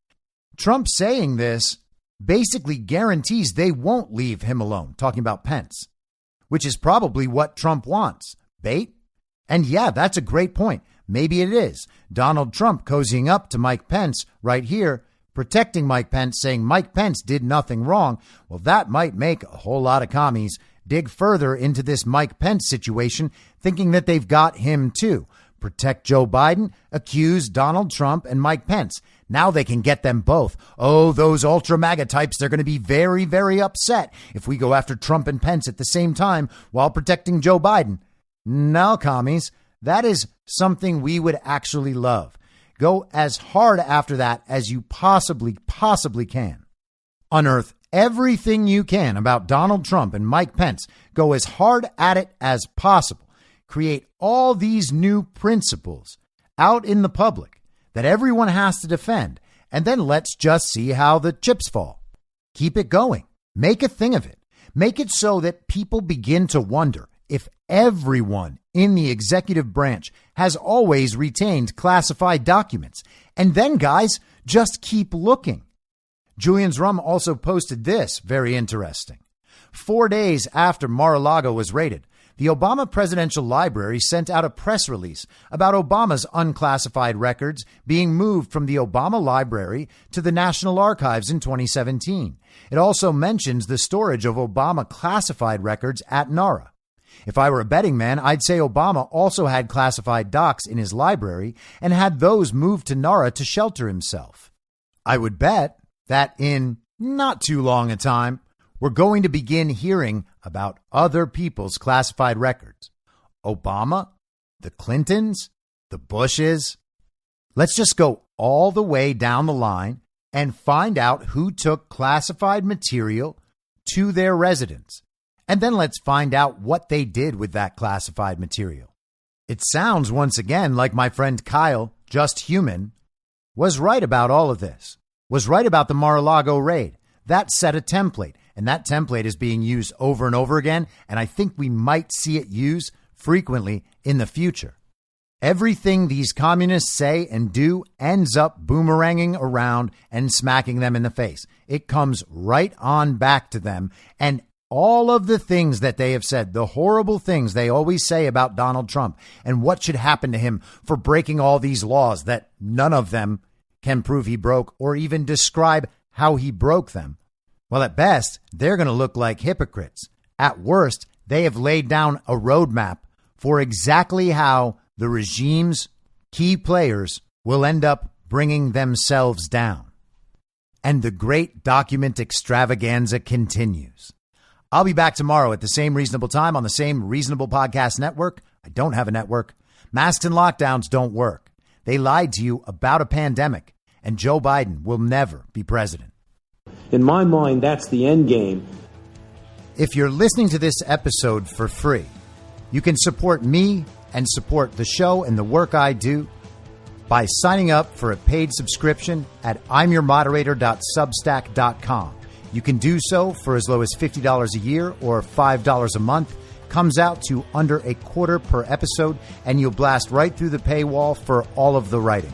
Trump saying this basically guarantees they won't leave him alone, talking about Pence, which is probably what Trump wants. Bait? And yeah, that's a great point. Maybe it is. Donald Trump cozying up to Mike Pence right here, protecting Mike Pence, saying Mike Pence did nothing wrong. Well, that might make a whole lot of commies dig further into this Mike Pence situation, thinking that they've got him too. Protect Joe Biden, accuse Donald Trump and Mike Pence. Now they can get them both. Oh, those ultra MAGA types, they're going to be very, very upset if we go after Trump and Pence at the same time while protecting Joe Biden. No, commies, that is something we would actually love. Go as hard after that as you possibly can. Unearth everything you can about Donald Trump and Mike Pence. Go as hard at it as possible. Create all these new principles out in the public that everyone has to defend. And then let's just see how the chips fall. Keep it going. Make a thing of it. Make it so that people begin to wonder if everyone in the executive branch has always retained classified documents? And then, guys, just keep looking. Julian's Rum also posted this, very interesting. 4 days after Mar-a-Lago was raided, the Obama Presidential Library sent out a press release about Obama's unclassified records being moved from the Obama Library to the National Archives in 2017. It also mentions the storage of Obama classified records at NARA. If I were a betting man, I'd say Obama also had classified docs in his library and had those moved to NARA to shelter himself. I would bet that in not too long a time, we're going to begin hearing about other people's classified records. Obama, the Clintons, the Bushes. Let's just go all the way down the line and find out who took classified material to their residence. And then let's find out what they did with that classified material. It sounds once again like my friend Kyle, just human, was right about all of this, was right about the Mar-a-Lago raid. That set a template, and that template is being used over and over again, and I think we might see it used frequently in the future. Everything these communists say and do ends up boomeranging around and smacking them in the face. It comes right on back to them, and all of the things that they have said, the horrible things they always say about Donald Trump and what should happen to him for breaking all these laws that none of them can prove he broke or even describe how he broke them. Well, at best, they're going to look like hypocrites. At worst, they have laid down a roadmap for exactly how the regime's key players will end up bringing themselves down. And the great document extravaganza continues. I'll be back tomorrow at the same reasonable time on the same reasonable podcast network. I don't have a network. Masks and lockdowns don't work. They lied to you about a pandemic, and Joe Biden will never be president. In my mind, that's the end game. If you're listening to this episode for free, you can support me and support the show and the work I do by signing up for a paid subscription at imyourmoderator.substack.com. You can do so for as low as $50 a year or $5 a month. Comes out to under a quarter per episode, and you'll blast right through the paywall for all of the writing.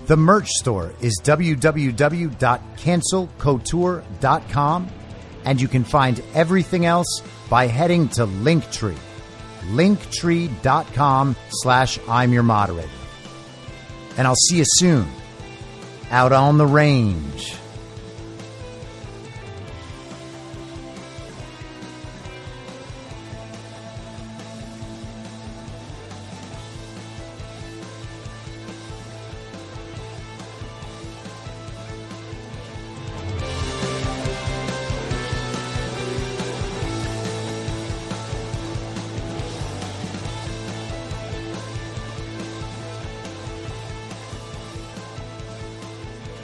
The merch store is www.cancelcouture.com, and you can find everything else by heading to Linktree. Linktree.com/I'mYourModerator. And I'll see you soon out on the range.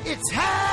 It's happening!